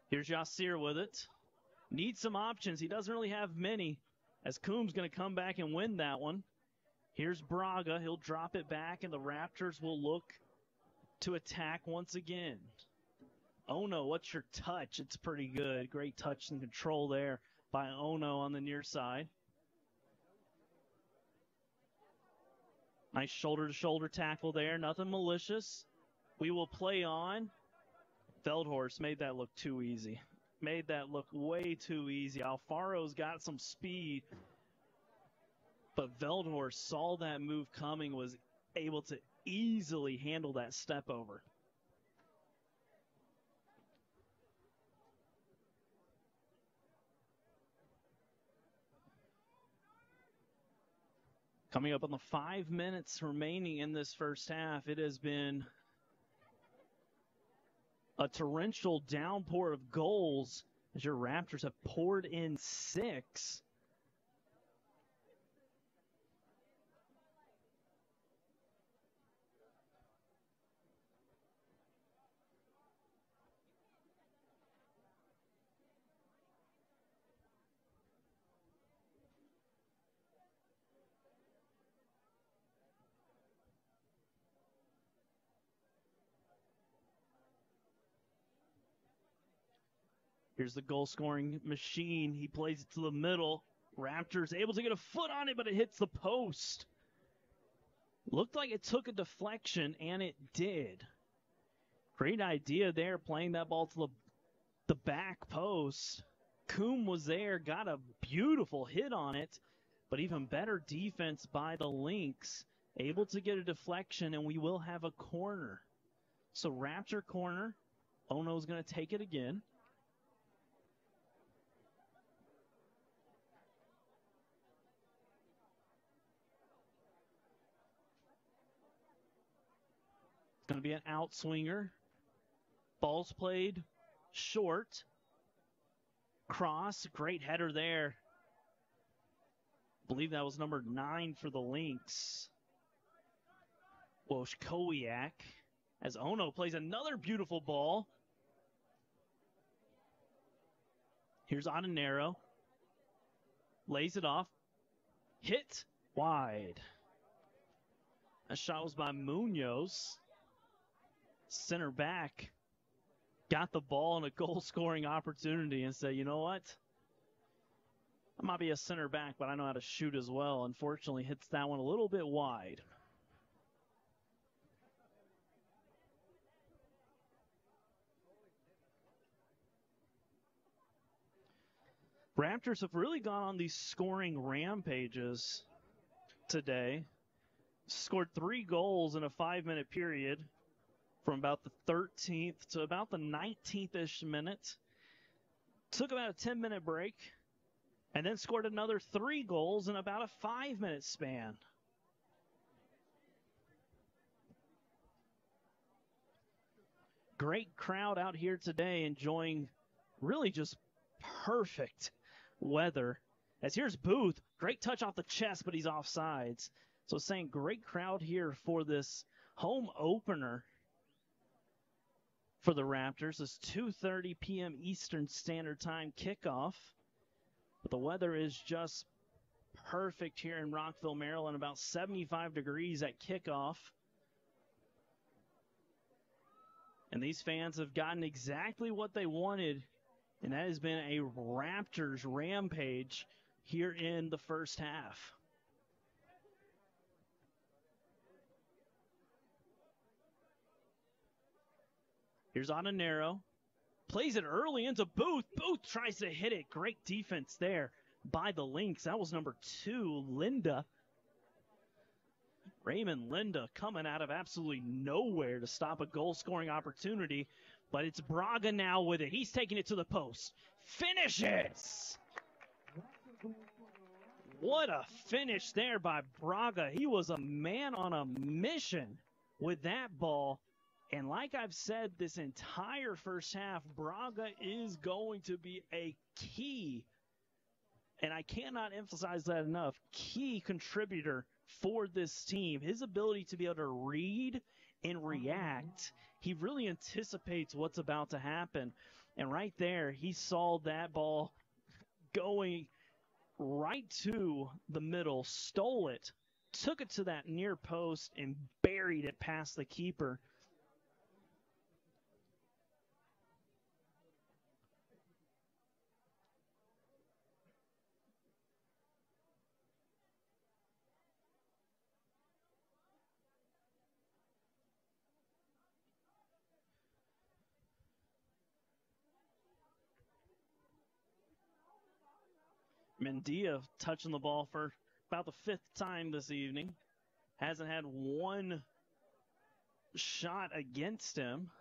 Here's Yassir with it. Needs some options. He doesn't really have many, as Coombe's going to come back and win that one. Here's Braga. He'll drop it back, and the Raptors will look to attack once again. Ono, what's your touch? It's pretty good. Great touch and control there by Ono on the near side. Nice shoulder-to-shoulder tackle there. Nothing malicious. We will play on. Veldhorst made that look too easy. Made that look way too easy. Alfaro's got some speed, but Veldhorst saw that move coming, was able to easily handle that step over. Coming up on the 5 minutes remaining in this first half, it has been A torrential downpour of goals as your Raptors have poured in 6. Here's the goal-scoring machine. He plays it to the middle. Raptors able to get a foot on it, but it hits the post. Looked like it took a deflection, and it did. Great idea there, playing that ball to the back post. Coombe was there, got a beautiful hit on it, but even better defense by the Lynx. Able to get a deflection, and we will have a corner. So Raptor corner. Ono's going to take it again. Going to be an outswinger. Ball's played short. Cross, great header there. I believe that was number 9 for the Lynx. Wojkowiak, as Ono plays another beautiful ball. Here's Onanero. Lays it off. Hit wide. That shot was by Munoz. Center back got the ball in a goal-scoring opportunity and said, you know what? I might be a center back, but I know how to shoot as well. Unfortunately, hits that one a little bit wide. Raptors have really gone on these scoring rampages today. Scored 3 goals in a 5-minute period. From about the 13th to about the 19th-ish minute. Took about a 10-minute break, and then scored another 3 goals in about a 5-minute span. Great crowd out here today, enjoying really just perfect weather. As here's Booth, great touch off the chest, but he's offsides. So saying great crowd here for this home opener for the Raptors. This 2:30 p.m. Eastern Standard Time kickoff. But the weather is just perfect here in Rockville, Maryland. About 75 degrees at kickoff. And these fans have gotten exactly what they wanted, and that has been a Raptors rampage here in the first half. Here's Onanero. Plays it early into Booth. Booth tries to hit it. Great defense there by the Lynx. That was number 2, Linda. Raymond Linda coming out of absolutely nowhere to stop a goal-scoring opportunity. But it's Braga now with it. He's taking it to the post. Finishes! What a finish there by Braga. He was a man on a mission with that ball. And like I've said this entire first half, Braga is going to be a key, and I cannot emphasize that enough, key contributor for this team. His ability to be able to read and react, he really anticipates what's about to happen. And right there, he saw that ball going right to the middle, stole it, took it to that near post, and buried it past the keeper. Mendia touching the ball for about the 5th time this evening. Hasn't had one shot against him.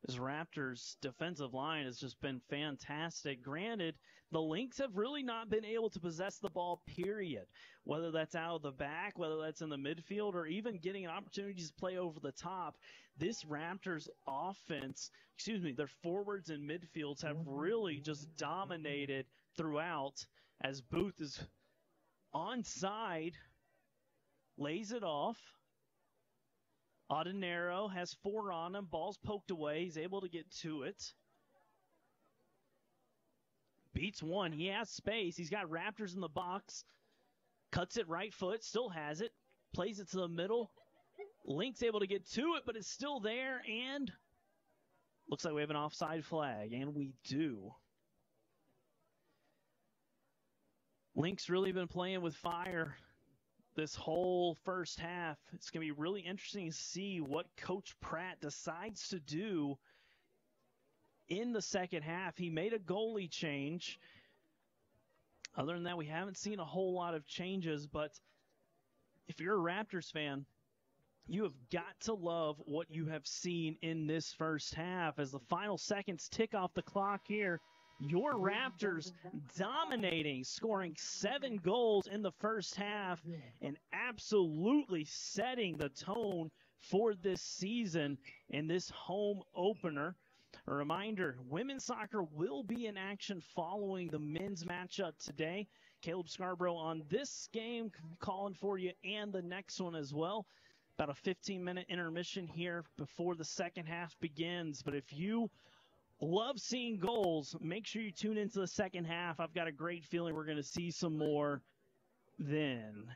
This Raptors defensive line has just been fantastic. Granted, the Lynx have really not been able to possess the ball, period. Whether that's out of the back, whether that's in the midfield, or even getting an opportunity to play over the top. This Raptors offense, their forwards and midfields have really just dominated throughout, as Booth is onside, lays it off. Adenero has 4 on him. Ball's poked away. He's able to get to it. Beats one. He has space. He's got Raptors in the box. Cuts it right foot. Still has it. Plays it to the middle. Lynx able to get to it, but it's still there. And looks like we have an offside flag. And we do. Lynx really been playing with fire this whole first half. It's going to be really interesting to see what Coach Pratt decides to do in the second half. He made a goalie change. Other than that, we haven't seen a whole lot of changes, but if you're a Raptors fan, you have got to love what you have seen in this first half. As the final seconds tick off the clock here, your Raptors dominating, scoring 7 goals in the first half and absolutely setting the tone for this season in this home opener. A reminder, women's soccer will be in action following the men's matchup today. Caleb Scarborough on this game calling for you and the next one as well. About a 15-minute intermission here before the second half begins. But if you love seeing goals, make sure you tune into the second half. I've got a great feeling we're going to see some more then.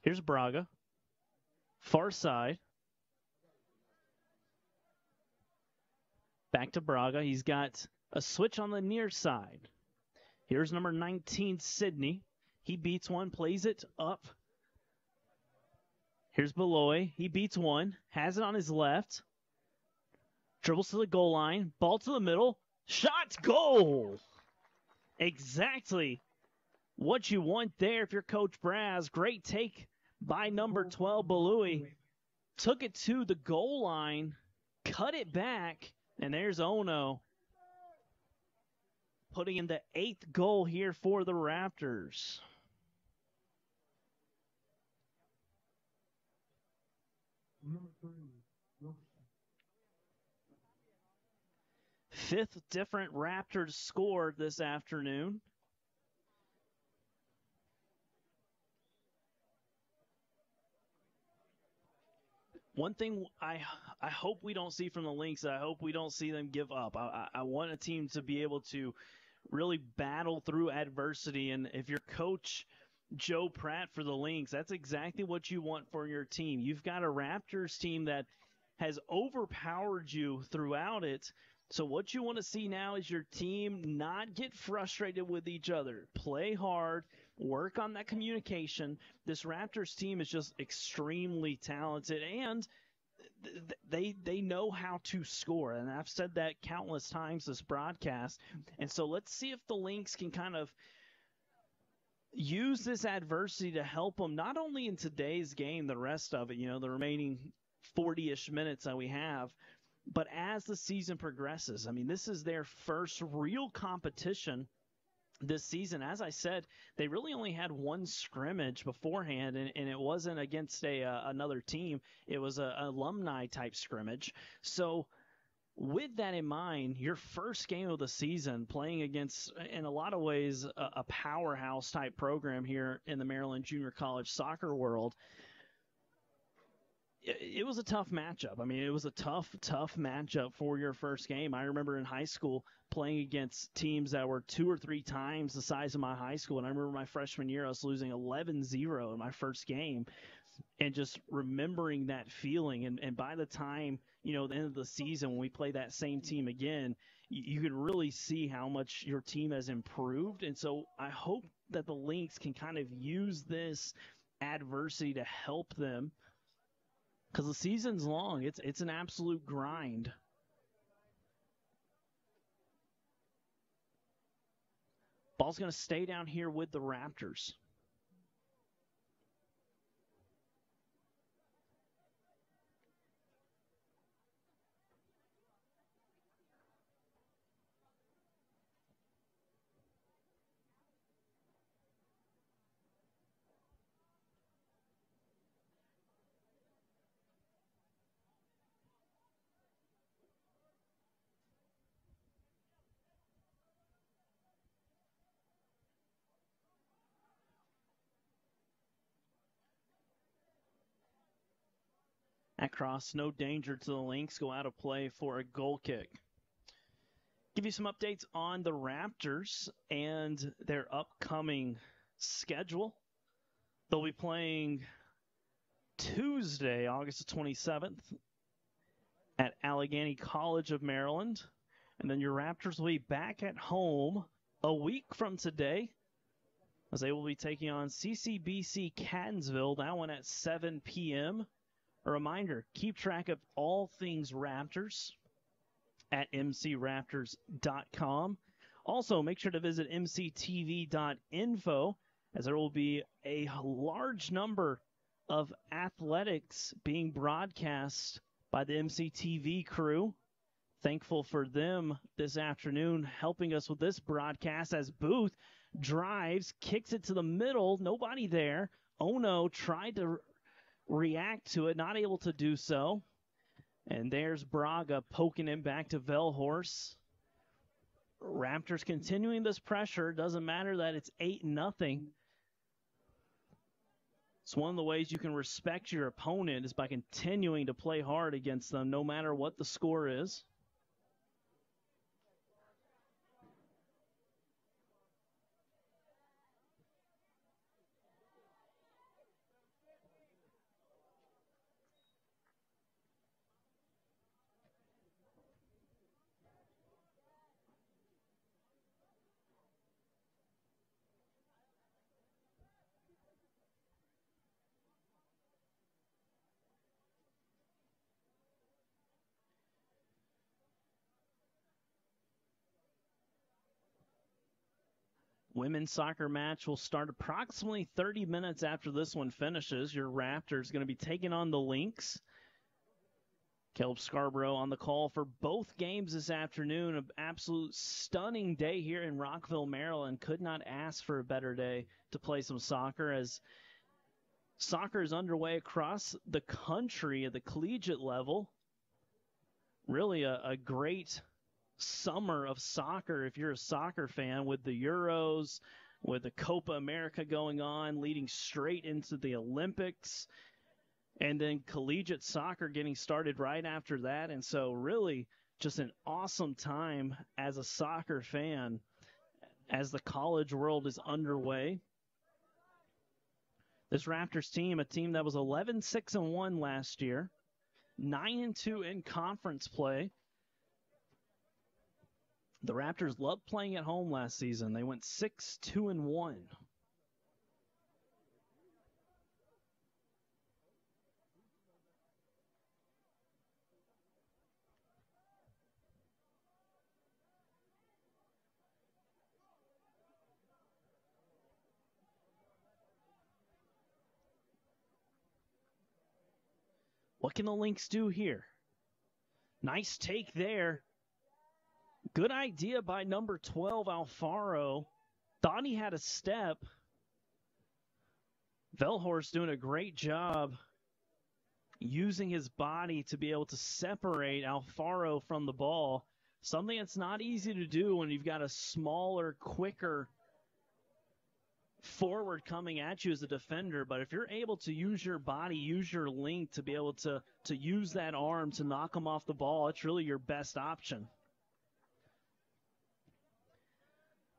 Here's Braga. Far side. Back to Braga. He's got a switch on the near side. Here's number 19, Sydney. He beats one, plays it up. Here's Beloy. He beats one, has it on his left. Dribbles to the goal line. Ball to the middle. Shot, goal! Exactly what you want there if you're Coach Braz. Great take by number 12, Beloy. Took it to the goal line, cut it back, and there's Ono putting in the 8th goal here for the Raptors. Fifth different Raptors scored this afternoon. One thing I hope we don't see from the Lynx, I hope we don't see them give up. I want a team to be able to really battle through adversity. And if you're Coach Joe Pratt for the Lynx, that's exactly what you want for your team. You've got a Raptors team that has overpowered you throughout it. So what you want to see now is your team not get frustrated with each other. Play hard, work on that communication. This Raptors team is just extremely talented, and they know how to score. And I've said that countless times this broadcast. And so let's see if the Lynx can kind of use this adversity to help them, not only in today's game, the rest of it, the remaining 40-ish minutes that we have, but as the season progresses. I mean, this is their first real competition this season. As I said, they really only had one scrimmage beforehand, and it wasn't against another team. It was an alumni-type scrimmage. So with that in mind, your first game of the season playing against, in a lot of ways, a powerhouse-type program here in the Maryland junior college soccer world, it was a tough matchup. I mean, it was a tough matchup for your first game. I remember in high school playing against teams that were 2 or 3 times the size of my high school. And I remember my freshman year, I was losing 11-0 in my first game. And just remembering that feeling. And by the time, the end of the season, when we play that same team again, you can really see how much your team has improved. And so I hope that the Lynx can kind of use this adversity to help them, because the season's long. It's an absolute grind. Ball's going to stay down here with the Raptors. At cross, no danger to the Lynx. Go out of play for a goal kick. Give you some updates on the Raptors and their upcoming schedule. They'll be playing Tuesday, August 27th at Allegheny College of Maryland. And then your Raptors will be back at home a week from today, as they will be taking on CCBC Catonsville, that one at 7 p.m. A reminder, keep track of all things Raptors at mcraptors.com. Also, make sure to visit mctv.info, as there will be a large number of athletics being broadcast by the MCTV crew. Thankful for them this afternoon helping us with this broadcast as Booth drives, kicks it to the middle, nobody there. Ono tried to react to it, not able to do so. And there's Braga poking him back to Velhorst. Raptors continuing this pressure. Doesn't matter that it's 8-0. It's one of the ways you can respect your opponent is by continuing to play hard against them, no matter what the score is. Women's soccer match will start approximately 30 minutes after this one finishes. Your Raptors going to be taking on the Lynx. Caleb Scarborough on the call for both games this afternoon. An absolute stunning day here in Rockville, Maryland. Could not ask for a better day to play some soccer, as soccer is underway across the country at the collegiate level. Really a great summer of soccer if you're a soccer fan, with the Euros, with the Copa America going on, leading straight into the Olympics, and then collegiate soccer getting started right after that. And so really just an awesome time as a soccer fan as the college world is underway. This Raptors team, a team that was 11-6-1 last year, 9-2 in conference play. The Raptors loved playing at home last season. They went 6-2-1. What can the Lynx do here? Nice take there. Good idea by number 12, Alfaro. Thought he had a step. Velhorst doing a great job using his body to be able to separate Alfaro from the ball. Something that's not easy to do when you've got a smaller, quicker forward coming at you as a defender. But if you're able to use your body, use your length to be able to use that arm to knock him off the ball, it's really your best option.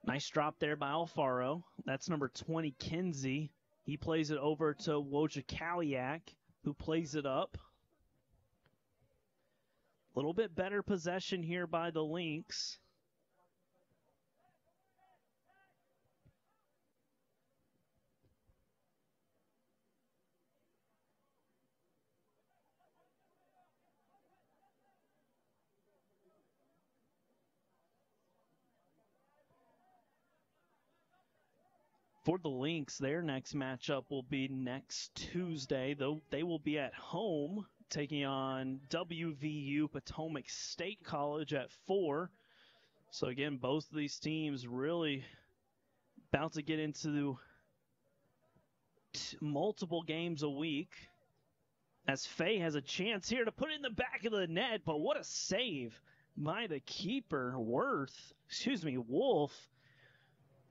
Nice drop there by Alfaro. That's number 20, Kinsey. He plays it over to Wojciechowicz, who plays it up. A little bit better possession here by the Lynx. For the Lynx, their next matchup will be next Tuesday, though they will be at home taking on WVU Potomac State College at 4. So again, both of these teams really about to get into multiple games a week, as Faye has a chance here to put it in the back of the net. But what a save by the keeper, Wolf.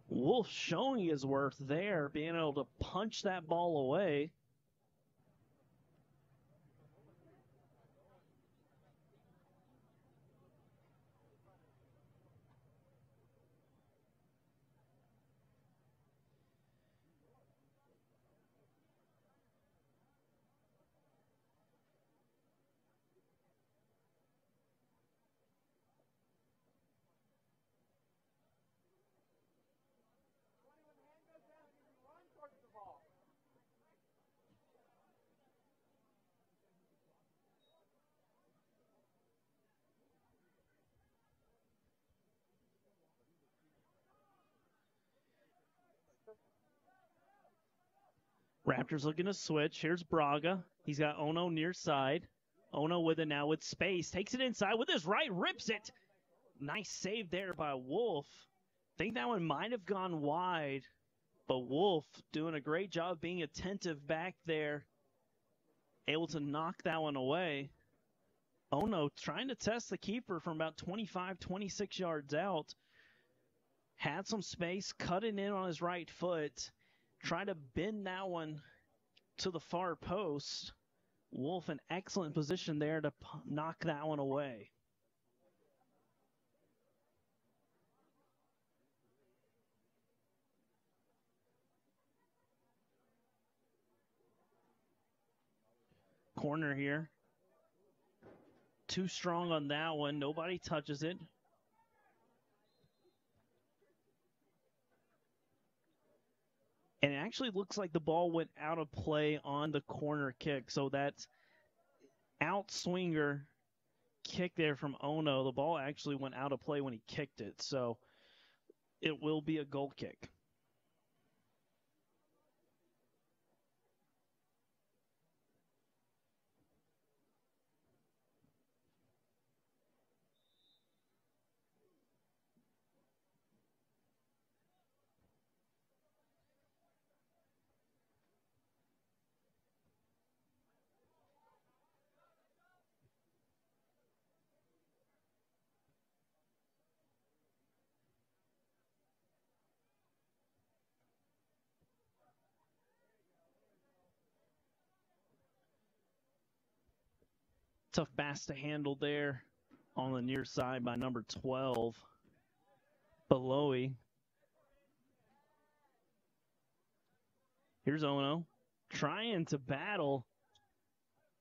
Wolf showing his worth there, being able to punch that ball away. Raptors looking to switch. Here's Braga. He's got Ono near side. Ono with it now with space. Takes it inside with his right. Rips it. Nice save there by Wolf. Think that one might have gone wide. But Wolf doing a great job being attentive back there. Able to knock that one away. Ono trying to test the keeper from about 25, 26 yards out. Had some space. Cut it in on his right foot. Try to bend that one to the far post. Wolf in excellent position there to knock that one away. Corner here. Too strong on that one. Nobody touches it. And it actually looks like the ball went out of play on the corner kick. So that outswinger kick there from Ono, the ball actually went out of play when he kicked it. So it will be a goal kick. Tough pass to handle there on the near side by number 12, Belowy. Here's Ono trying to battle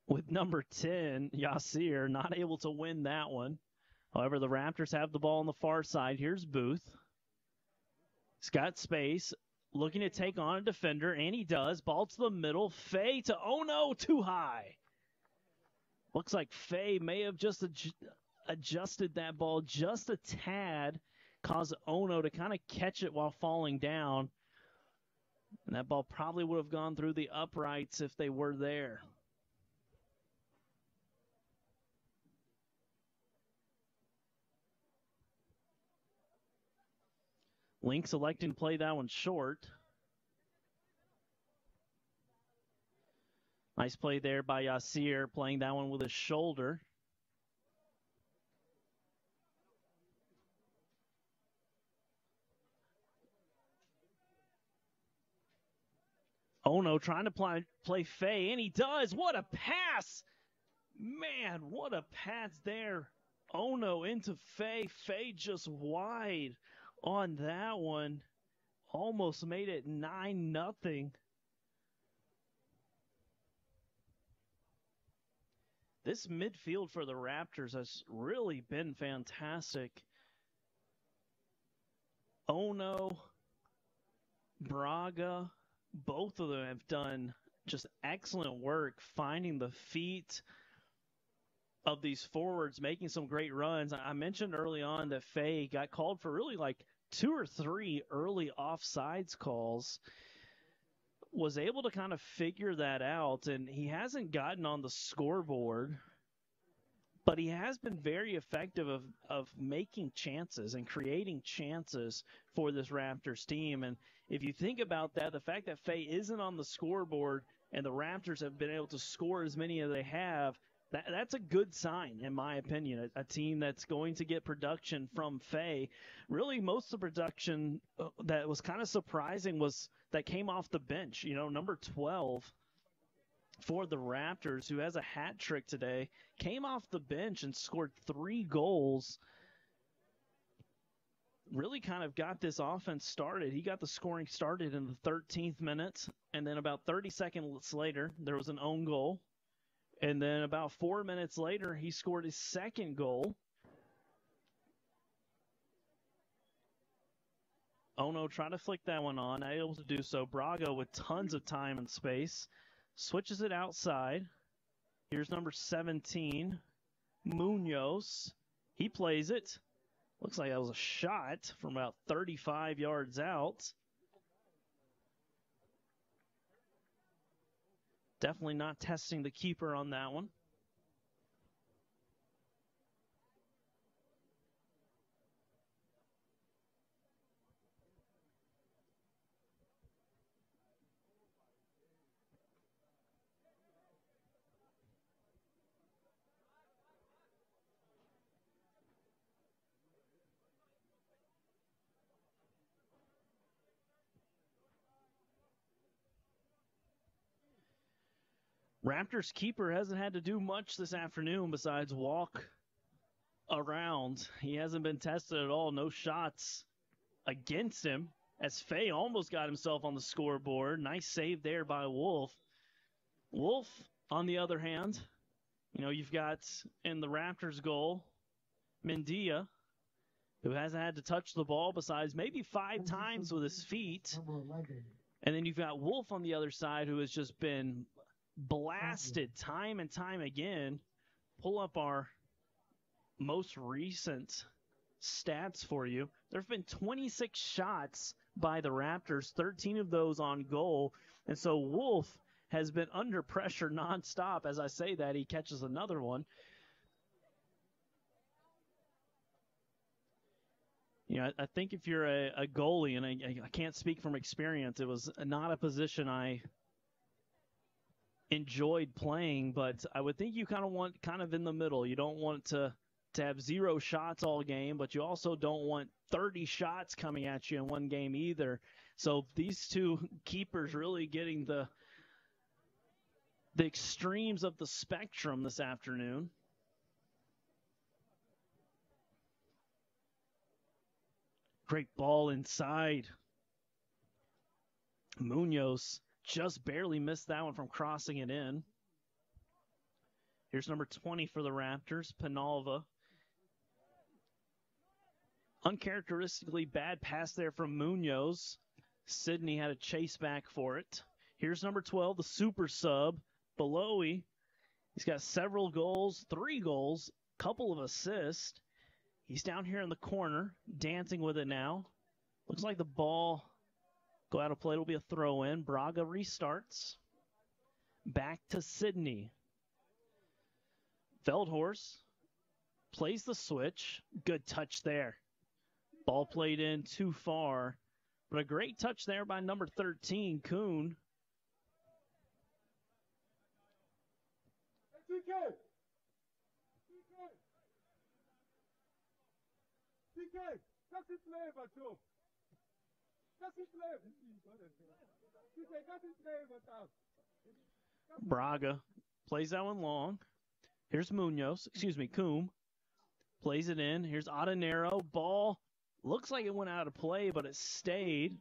with number 10, Yasir, not able to win that one. However, the Raptors have the ball on the far side. Here's Booth. He's got space, looking to take on a defender, and he does. Ball to the middle. Faye to Ono, too high. Looks like Faye may have just adjusted that ball just a tad, caused Ono to kind of catch it while falling down. And that ball probably would have gone through the uprights if they were there. Lynx electing to play that one short. Nice play there by Yasir, playing that one with his shoulder. Ono trying to play Faye, and he does. What a pass! Man, what a pass there. Ono into Faye. Faye just wide on that one. Almost made it 9-0. This midfield for the Raptors has really been fantastic. Ono, Braga, both of them have done just excellent work finding the feet of these forwards, making some great runs. I mentioned early on that Faye got called for really like 2 or 3 early offsides calls. Was able to kind of figure that out, and he hasn't gotten on the scoreboard, but he has been very effective of making chances and creating chances for this Raptors team. And if you think about that, the fact that Faye isn't on the scoreboard and the Raptors have been able to score as many as they have, that's a good sign, in my opinion. A team that's going to get production from Faye. Really, most of the production that was kind of surprising was that came off the bench. You know, number 12 for the Raptors, who has a hat trick today, came off the bench and scored 3 goals. Really kind of got this offense started. He got the scoring started in the 13th minute, and then about 30 seconds later, there was an own goal. And then about 4 minutes later, he scored his second goal. Ono trying to flick that one on, not able to do so. Braga with tons of time and space. Switches it outside. Here's number 17, Munoz. He plays it. Looks like that was a shot from about 35 yards out. Definitely not testing the keeper on that one. Raptors keeper hasn't had to do much this afternoon besides walk around. He hasn't been tested at all. No shots against him, as Faye almost got himself on the scoreboard. Nice save there by Wolf. Wolf, on the other hand, you know, you've got in the Raptors goal, Mendia, who hasn't had to touch the ball besides maybe 5 times with his feet. And then you've got Wolf on the other side, who has just been blasted time and time again. Pull up our most recent stats for you. There have been 26 shots by the Raptors, 13 of those on goal. And so Wolf has been under pressure nonstop. As I say that, he catches another one. You know, I think if you're a goalie, and I can't speak from experience, it was not a position I enjoyed playing, but I would think you kind of want kind of in the middle. You don't want to have 0 shots all game, but you also don't want 30 shots coming at you in one game either. So these two keepers really getting the extremes of the spectrum this afternoon. Great ball inside. Munoz just barely missed that one from crossing it in. Here's number 20 for the Raptors, Penalva. Uncharacteristically bad pass there from Munoz. Sidney had a chase back for it. Here's number 12, the super sub, Belowy. He's got several goals, 3 goals, couple of assists. He's down here in the corner, dancing with it now. Looks like the ball go out of play. It'll be a throw in. Braga restarts. Back to Sidney. Veldhorst plays the switch. Good touch there. Ball played in too far. But a great touch there by number 13, Kuhn. Braga plays that one long. Here's Kuhn. Plays it in. Here's Adanero. Ball looks like it went out of play, but it stayed.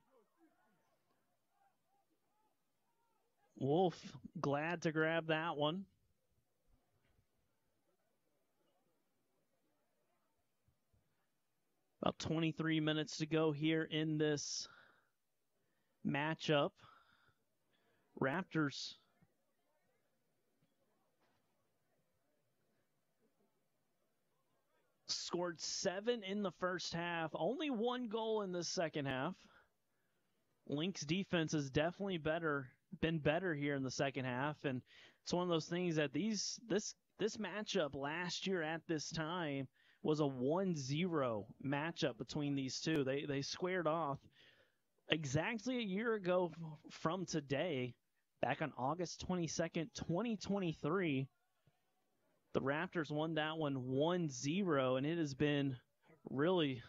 Wolf glad to grab that one. About 23 minutes to go here in this matchup. Raptors scored 7 in the first half. Only 1 goal in the second half. Lynx defense has definitely been better here in the second half, and it's one of those things that this matchup last year at this time was a 1-0 matchup between these two. They squared off exactly a year ago from today, back on August 22nd, 2023. The Raptors won that one 1-0, and it has been really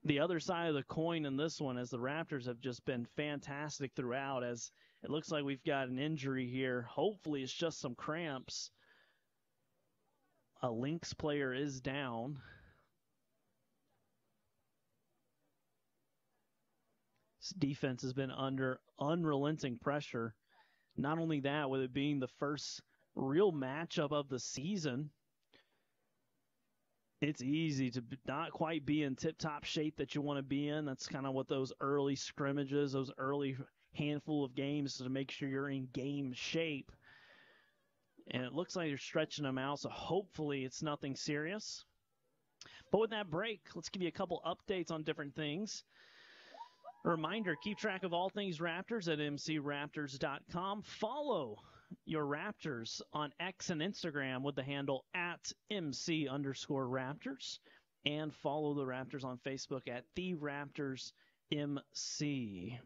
the other side of the coin in this one, as the Raptors have just been fantastic throughout, as it looks like we've got an injury here. Hopefully it's just some cramps. A Lynx player is down. This defense has been under unrelenting pressure. Not only that, with it being the first real matchup of the season, it's easy to not quite be in tip-top shape that you want to be in. That's kind of what those early scrimmages, those early handful of games, to make sure you're in game shape. And it looks like you're stretching them out, so hopefully it's nothing serious. But with that break, let's give you a couple updates on different things. A reminder, keep track of all things Raptors at mcraptors.com. Follow your Raptors on X and Instagram with the handle @MC_Raptors. And follow the Raptors on Facebook at The Raptors MC.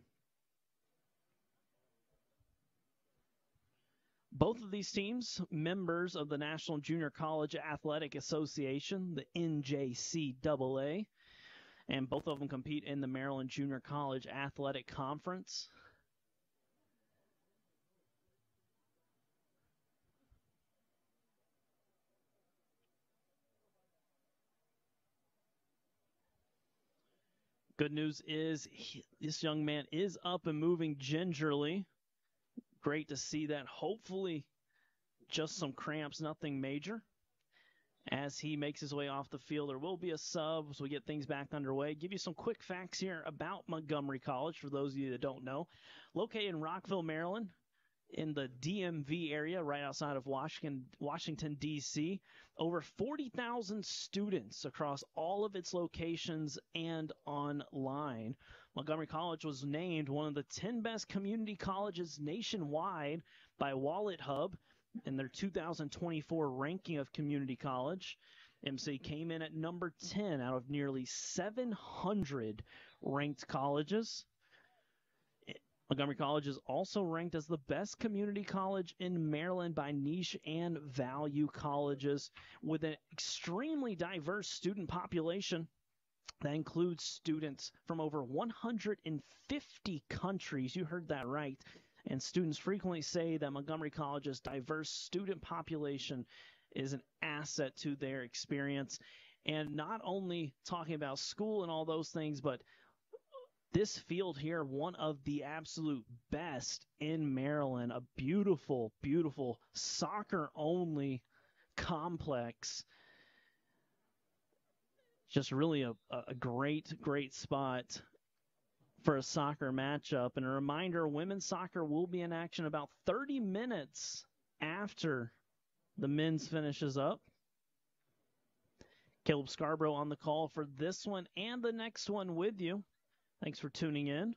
Both of these teams, members of the National Junior College Athletic Association, the NJCAA, and both of them compete in the Maryland Junior College Athletic Conference. Good news is this young man is up and moving gingerly. Great to see that. Hopefully just some cramps, nothing major. As he makes his way off the field, there will be a sub as we get things back underway. Give you some quick facts here about Montgomery College for those of you that don't know. Located in Rockville, Maryland, in the DMV area, right outside of Washington, D.C. Over 40,000 students across all of its locations and online. Montgomery College was named one of the 10 best community colleges nationwide by Wallet Hub in their 2024 ranking of community college. MC came in at number 10 out of nearly 700 ranked colleges. Montgomery College is also ranked as the best community college in Maryland by Niche and Value Colleges, with an extremely diverse student population that includes students from over 150 countries. You heard that right. And students frequently say that Montgomery College's diverse student population is an asset to their experience. And not only talking about school and all those things, but this field here, one of the absolute best in Maryland, a beautiful, beautiful soccer-only complex. Just really a great, great spot for a soccer matchup. And a reminder, women's soccer will be in action about 30 minutes after the men's finishes up. Caleb Scarborough on the call for this one and the next one with you. Thanks for tuning in.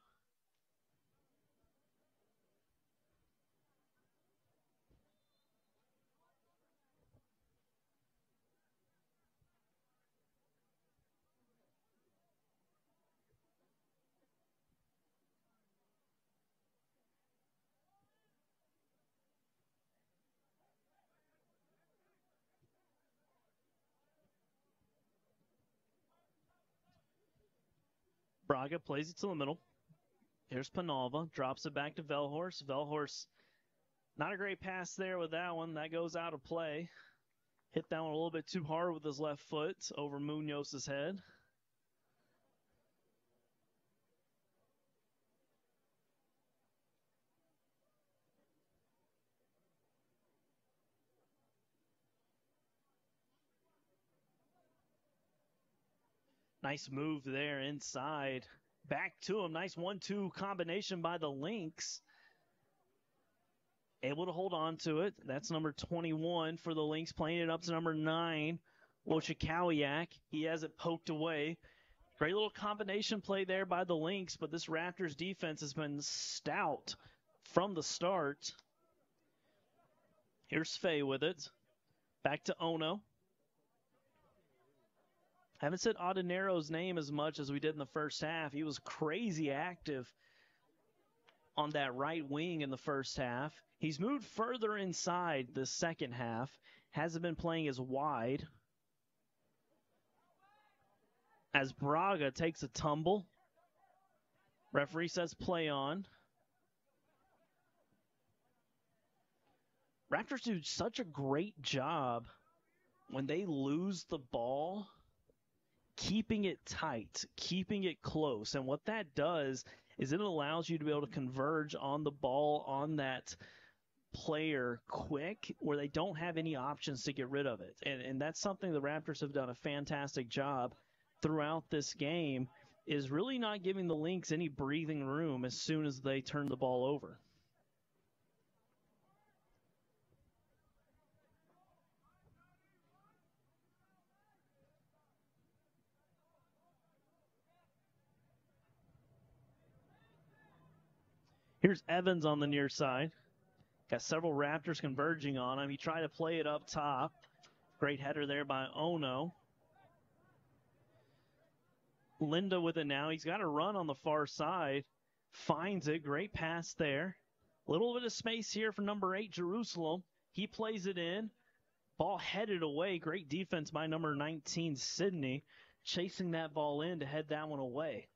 Braga plays it to the middle. Here's Penalva, drops it back to Velhorst. Velhorst, not a great pass there with that one. That goes out of play. Hit that one a little bit too hard with his left foot over Munoz's head. Nice move there inside. Back to him. Nice 1-2 combination by the Lynx. Able to hold on to it. That's number 21 for the Lynx, playing it up to number 9, Wojciechowicz. He has it poked away. Great little combination play there by the Lynx, but this Raptors defense has been stout from the start. Here's Faye with it. Back to Ono. Haven't said Audinero's name as much as we did in the first half. He was crazy active on that right wing in the first half. He's moved further inside the second half. Hasn't been playing as wide. As Braga takes a tumble. Referee says play on. Raptors do such a great job when they lose the ball, keeping it tight, keeping it close. And what that does is it allows you to be able to converge on the ball on that player quick where they don't have any options to get rid of it. And that's something the Raptors have done a fantastic job throughout this game, is really not giving the Lynx any breathing room as soon as they turn the ball over. Here's Evans on the near side. Got several Raptors converging on him. He tried to play it up top. Great header there by Ono. Linda with it now. He's got a run on the far side. Finds it. Great pass there. A little bit of space here for number 8, Jerusalem. He plays it in. Ball headed away. Great defense by number 19, Sydney. Chasing that ball in to head that one away.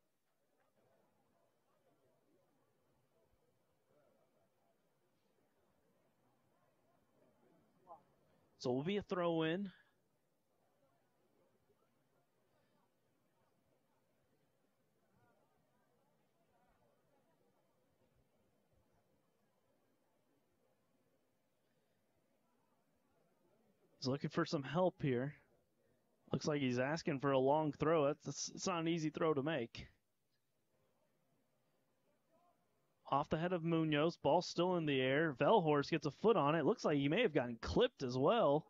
So it will be a throw in. He's looking for some help here. Looks like he's asking for a long throw. It's not an easy throw to make. Off the head of Munoz. Ball still in the air. Velhorst gets a foot on it. Looks like he may have gotten clipped as well.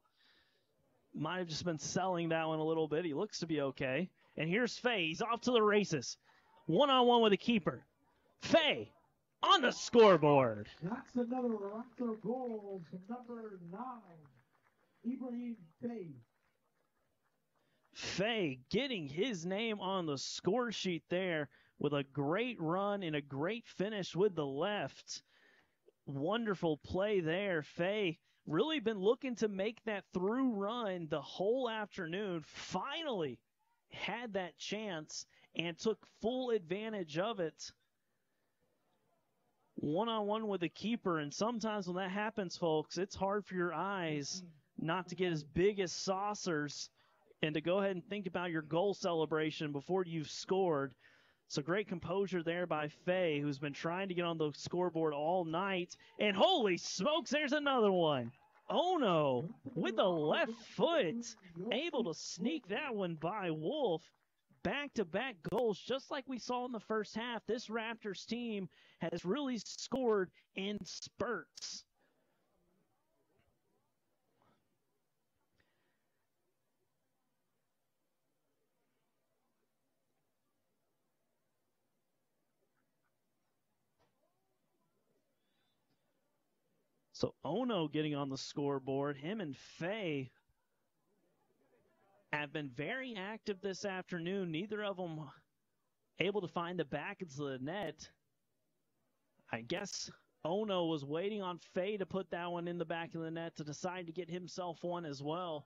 Might have just been selling that one a little bit. He looks to be okay. And here's Faye. He's off to the races. One-on-one with the keeper. Faye on the scoreboard. That's another Raptor goal from number 9, Ibrahim Faye. Faye getting his name on the score sheet there with a great run and a great finish with the left. Wonderful play there. Faye really been looking to make that through run the whole afternoon. Finally had that chance and took full advantage of it. One-on-one with the keeper, and sometimes when that happens, folks, it's hard for your eyes not to get as big as saucers and to go ahead and think about your goal celebration before you've scored. So great composure there by Faye, who's been trying to get on the scoreboard all night. And holy smokes, there's another one. Ono with the left foot, able to sneak that one by Wolf. Back-to-back goals, just like we saw in the first half. This Raptors team has really scored in spurts. So Ono getting on the scoreboard. Him and Faye have been very active this afternoon. Neither of them able to find the back of the net. I guess Ono was waiting on Faye to put that one in the back of the net to decide to get himself one as well.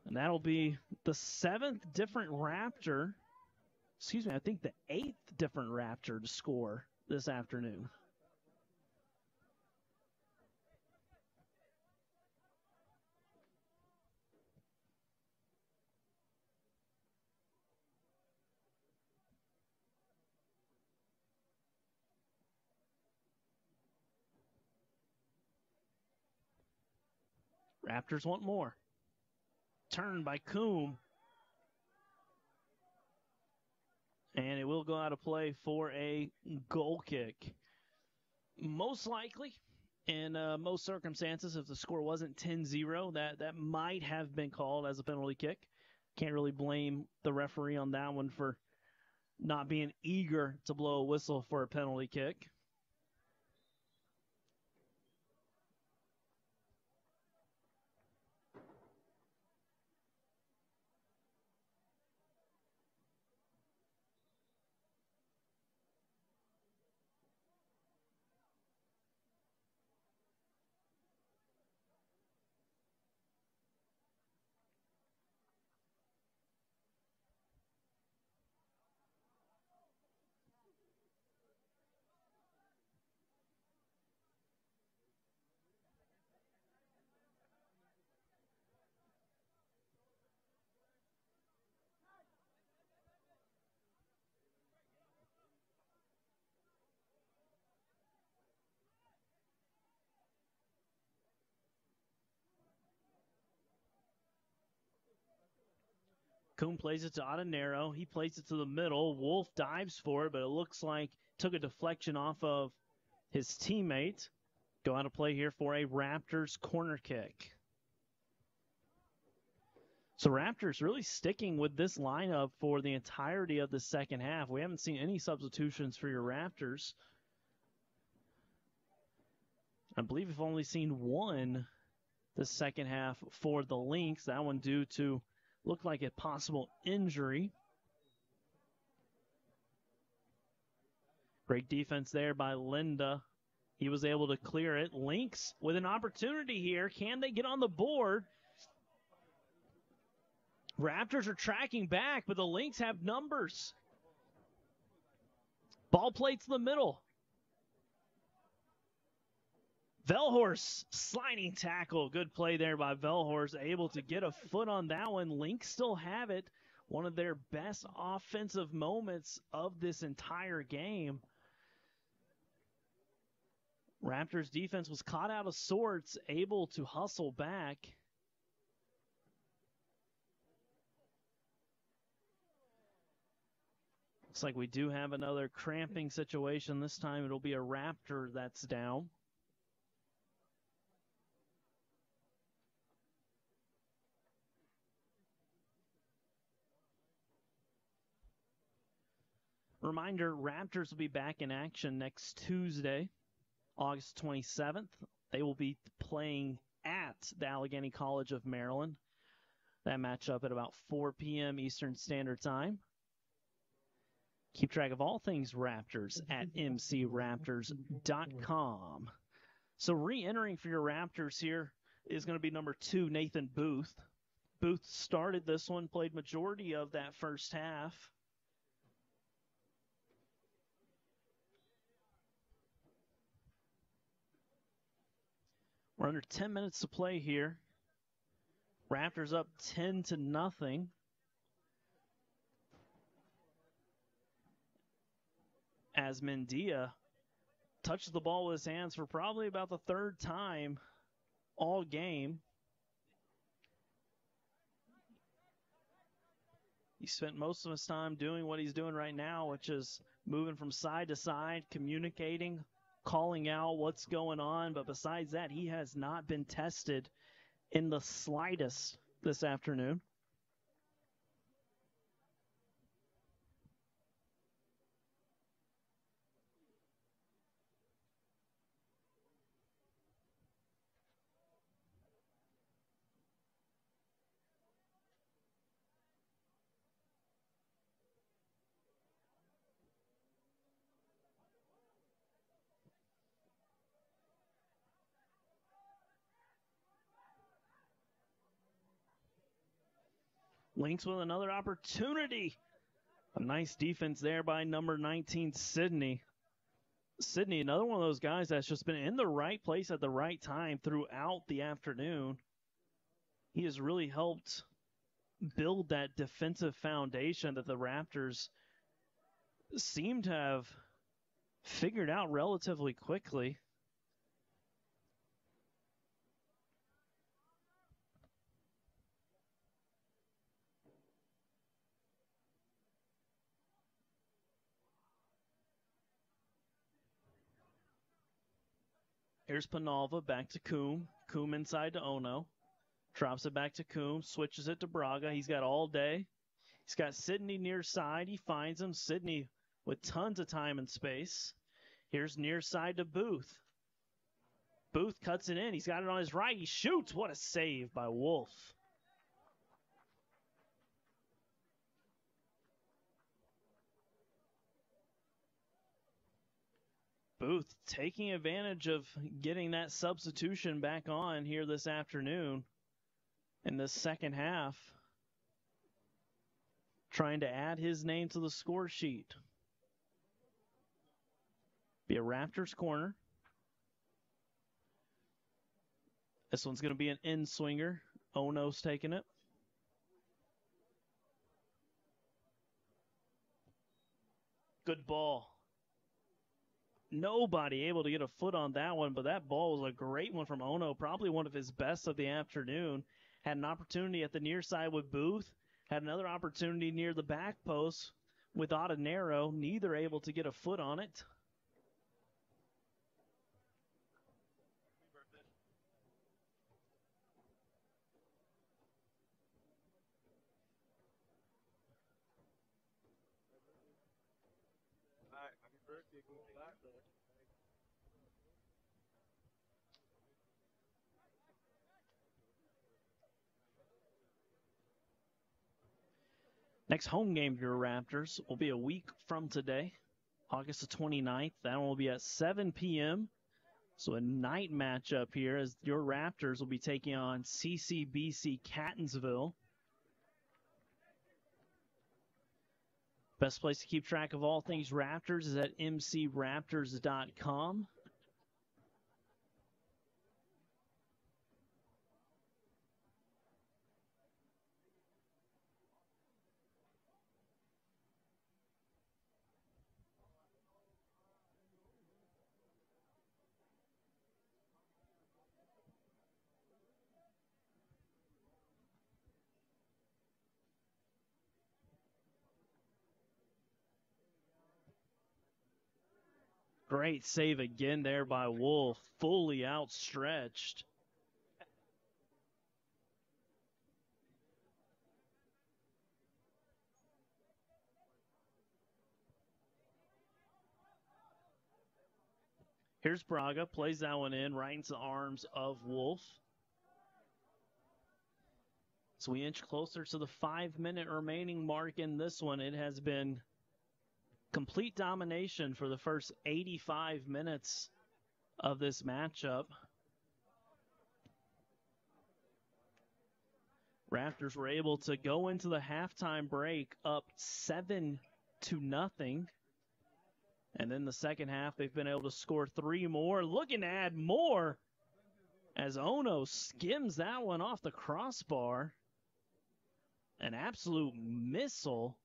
And that'll be the 7th different Raptor. Excuse me, I think the 8th different Raptor to score this afternoon. Raptors want more. Turn by Coombe. And it will go out of play for a goal kick. Most likely, in most circumstances, if the score wasn't 10-0, that might have been called as a penalty kick. Can't really blame the referee on that one for not being eager to blow a whistle for a penalty kick. Coombe plays it to Otonero. He plays it to the middle. Wolf dives for it, but it looks like took a deflection off of his teammate. Go out of play here for a Raptors corner kick. So Raptors really sticking with this lineup for the entirety of the second half. We haven't seen any substitutions for your Raptors. I believe we've only seen one the second half for the Lynx. That one due to look like a possible injury. Great defense there by Linda. He was able to clear it. Lynx with an opportunity here. Can they get on the board? Raptors are tracking back, but the Lynx have numbers. Ball play to the middle. Velhorst, sliding tackle. Good play there by Velhorst. Able to get a foot on that one. Lynx still have it. One of their best offensive moments of this entire game. Raptors defense was caught out of sorts, able to hustle back. Looks like we do have another cramping situation. This time it'll be a Raptor that's down. Reminder, Raptors will be back in action next Tuesday, August 27th. They will be playing at the Allegheny College of Maryland. That matchup at about 4 p.m. Eastern Standard Time. Keep track of all things Raptors at mcraptors.com. So re-entering for your Raptors here is going to be number 2, Nathan Booth. Booth started this one, played majority of that first half. We're under 10 minutes to play here. Raptors up 10-0. As Mendia touches the ball with his hands for probably about the third time all game. He spent most of his time doing what he's doing right now, which is moving from side to side, communicating, calling out what's going on. But besides that, he has not been tested in the slightest this afternoon. Lynx with another opportunity. A nice defense there by number 19, Sydney. Sydney, another one of those guys that's just been in the right place at the right time throughout the afternoon. He has really helped build that defensive foundation that the Raptors seem to have figured out relatively quickly. Here's Penalva back to Coombe. Coombe inside to Ono. Drops it back to Coombe. Switches it to Braga. He's got all day. He's got Sydney near side. He finds him. Sydney with tons of time and space. Here's near side to Booth. Booth cuts it in. He's got it on his right. He shoots. What a save by Wolf. Booth taking advantage of getting that substitution back on here this afternoon in the second half. Trying to add his name to the score sheet. Be a Raptors corner. This one's going to be an in-swinger. Ono's taking it. Good ball. Nobody able to get a foot on that one, but that ball was a great one from Ono, probably one of his best of the afternoon. Had an opportunity at the near side with Booth, had another opportunity near the back post with Ottenero, neither able to get a foot on it. Next home game for your Raptors will be a week from today, August the 29th. That one will be at 7 p.m. So a night matchup here as your Raptors will be taking on CCBC Catonsville. Best place to keep track of all things Raptors is at mcraptors.com. Great save again there by Wolf, fully outstretched. Here's Braga, plays that one in right into the arms of Wolf. So we inch closer to the 5-minute remaining mark in this one. It has been complete domination for the first 85 minutes of this matchup. Raptors were able to go into the halftime break up 7-0. And then the second half, they've been able to score 3 more. Looking to add more. as Ono skims that one off the crossbar. An absolute missile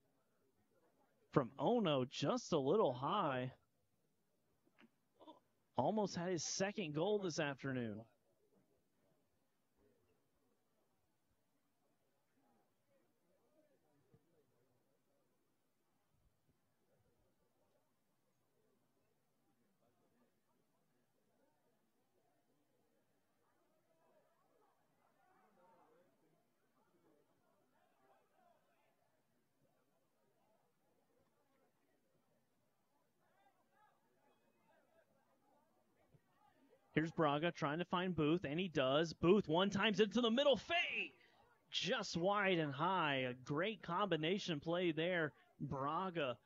from Ono, just a little high. Almost had his second goal this afternoon. Here's Braga trying to find Booth, and he does. Booth one times into the middle. Fay just wide and high. A great combination play there. Braga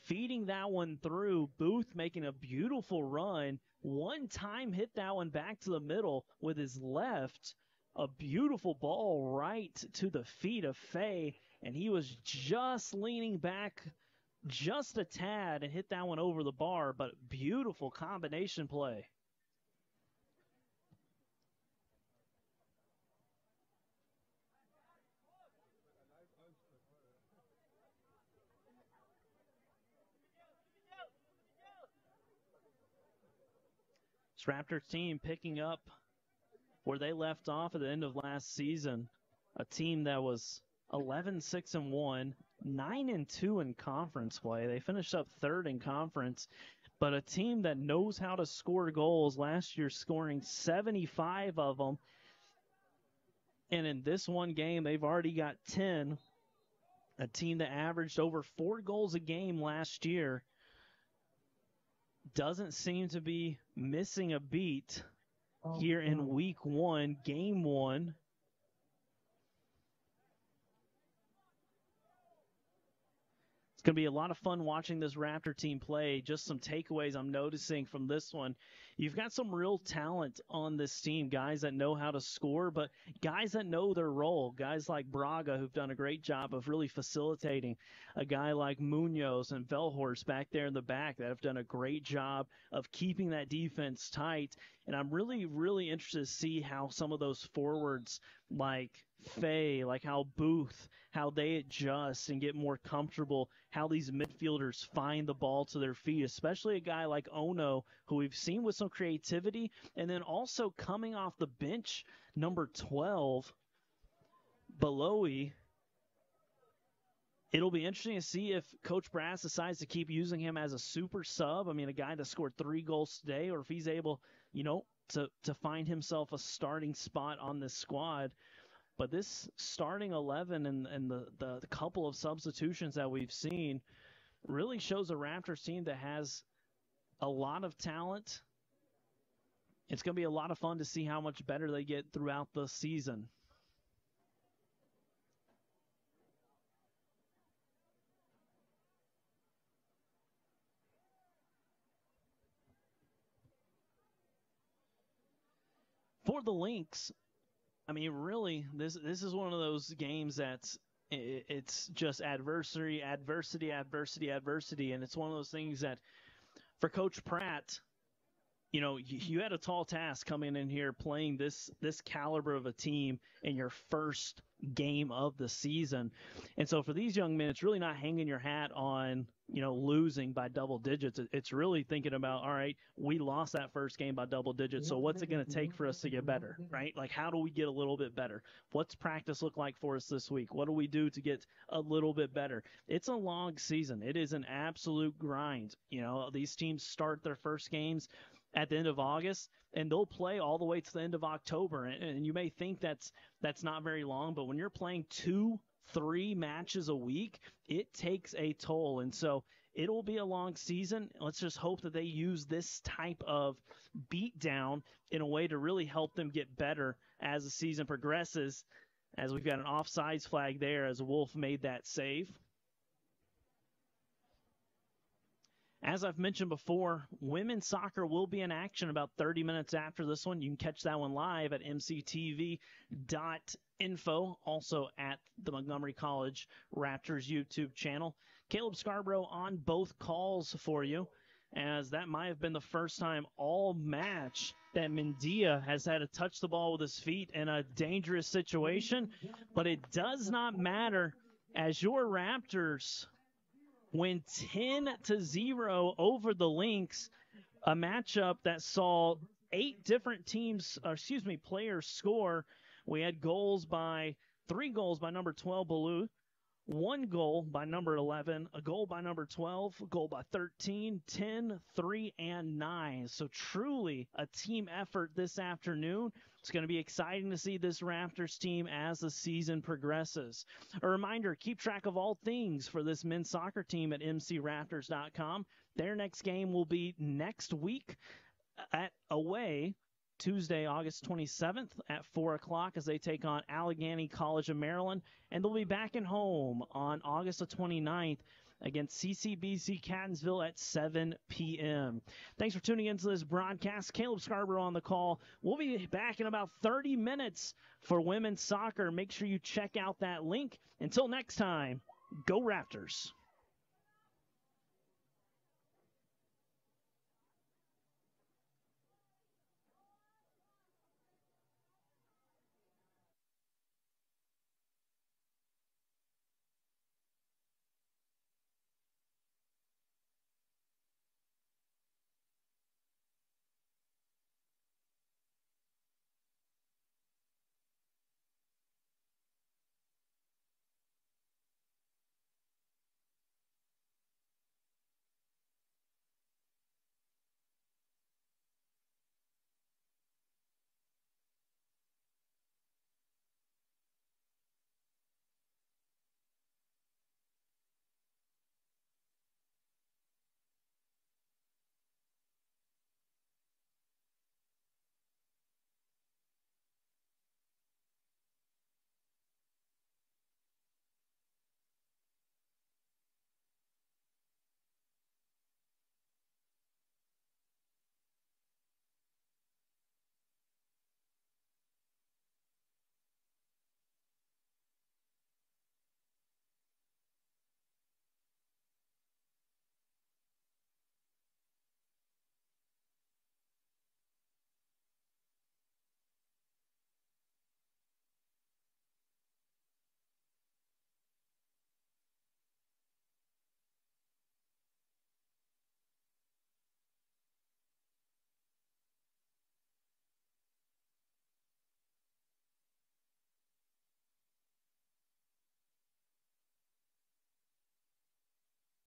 feeding that one through. Booth making a beautiful run. One time hit that one back to the middle with his left. A beautiful ball right to the feet of Fay, and he was just leaning back just a tad and hit that one over the bar, but beautiful combination play. Raptors team picking up where they left off at the end of last season. A team that was 11-6-1, 9-2 in conference play. They finished up third in conference, but a team that knows how to score goals. Last year scoring 75 of them. And in this one game, they've already got 10. A team that averaged over 4 goals a game last year. Doesn't seem to be missing a beat here in week 1, game 1. It's going to be a lot of fun watching this Raptor team play. Just some takeaways I'm noticing from this one. You've got some real talent on this team, guys that know how to score, but guys that know their role. Guys like Braga, who've done a great job of really facilitating. A guy like Munoz and Velhorst back there in the back that have done a great job of keeping that defense tight. And I'm really, really interested to see how some of those forwards like Fay, like how Booth, how they adjust and get more comfortable, how these midfielders find the ball to their feet, especially a guy like Ono, who we've seen with some creativity, and then also coming off the bench, number 12, Belowy. It'll be interesting to see if Coach Brass decides to keep using him as a super sub. I mean, a guy that scored 3 goals today, or if he's able, to find himself a starting spot on this squad. But this starting 11 and the couple of substitutions that we've seen really shows a Raptors team that has a lot of talent. It's going to be a lot of fun to see how much better they get throughout the season. For the Lynx, I mean, really, this is one of those games that's it's just adversity, and it's one of those things that for Coach Pratt, you had a tall task coming in here playing this caliber of a team in your first game of the season. And so for these young men, it's really not hanging your hat on, losing by double digits. It's really thinking about, all right, we lost that first game by double digits, so what's it going to take for us to get better, right? Like, how do we get a little bit better? What's practice look like for us this week? What do we do to get a little bit better? It's a long season. It is an absolute grind. These teams start their first games at the end of August, and they'll play all the way to the end of October. And you may think that's not very long, but when you're playing 2-3 matches a week, it takes a toll. And so it'll be a long season. Let's just hope that they use this type of beatdown in a way to really help them get better as the season progresses, as we've got an offsides flag there as Wolf made that save. As I've mentioned before, women's soccer will be in action about 30 minutes after this one. You can catch that one live at mctv.info, also at the Montgomery College Raptors YouTube channel. Caleb Scarborough on both calls for you, as that might have been the first time all match that Mendia has had to touch the ball with his feet in a dangerous situation, but it does not matter as your Raptors win 10-0 over the Lynx, a matchup that saw 8 different players score. We had 3 goals by number 12, Baloo, 1 goal by number 11, a goal by number 12, a goal by 13, 10, 3, and 9. So truly a team effort this afternoon. It's going to be exciting to see this Raptors team as the season progresses. A reminder, keep track of all things for this men's soccer team at mcraptors.com. Their next game will be next week away Tuesday, August 27th at 4 o'clock as they take on Allegheny College of Maryland. And they'll be back at home on August the 29th against CCBC Catonsville at 7 p.m. Thanks for tuning into this broadcast. Caleb Scarborough on the call. We'll be back in about 30 minutes for women's soccer. Make sure you check out that link. Until next time, go Raptors.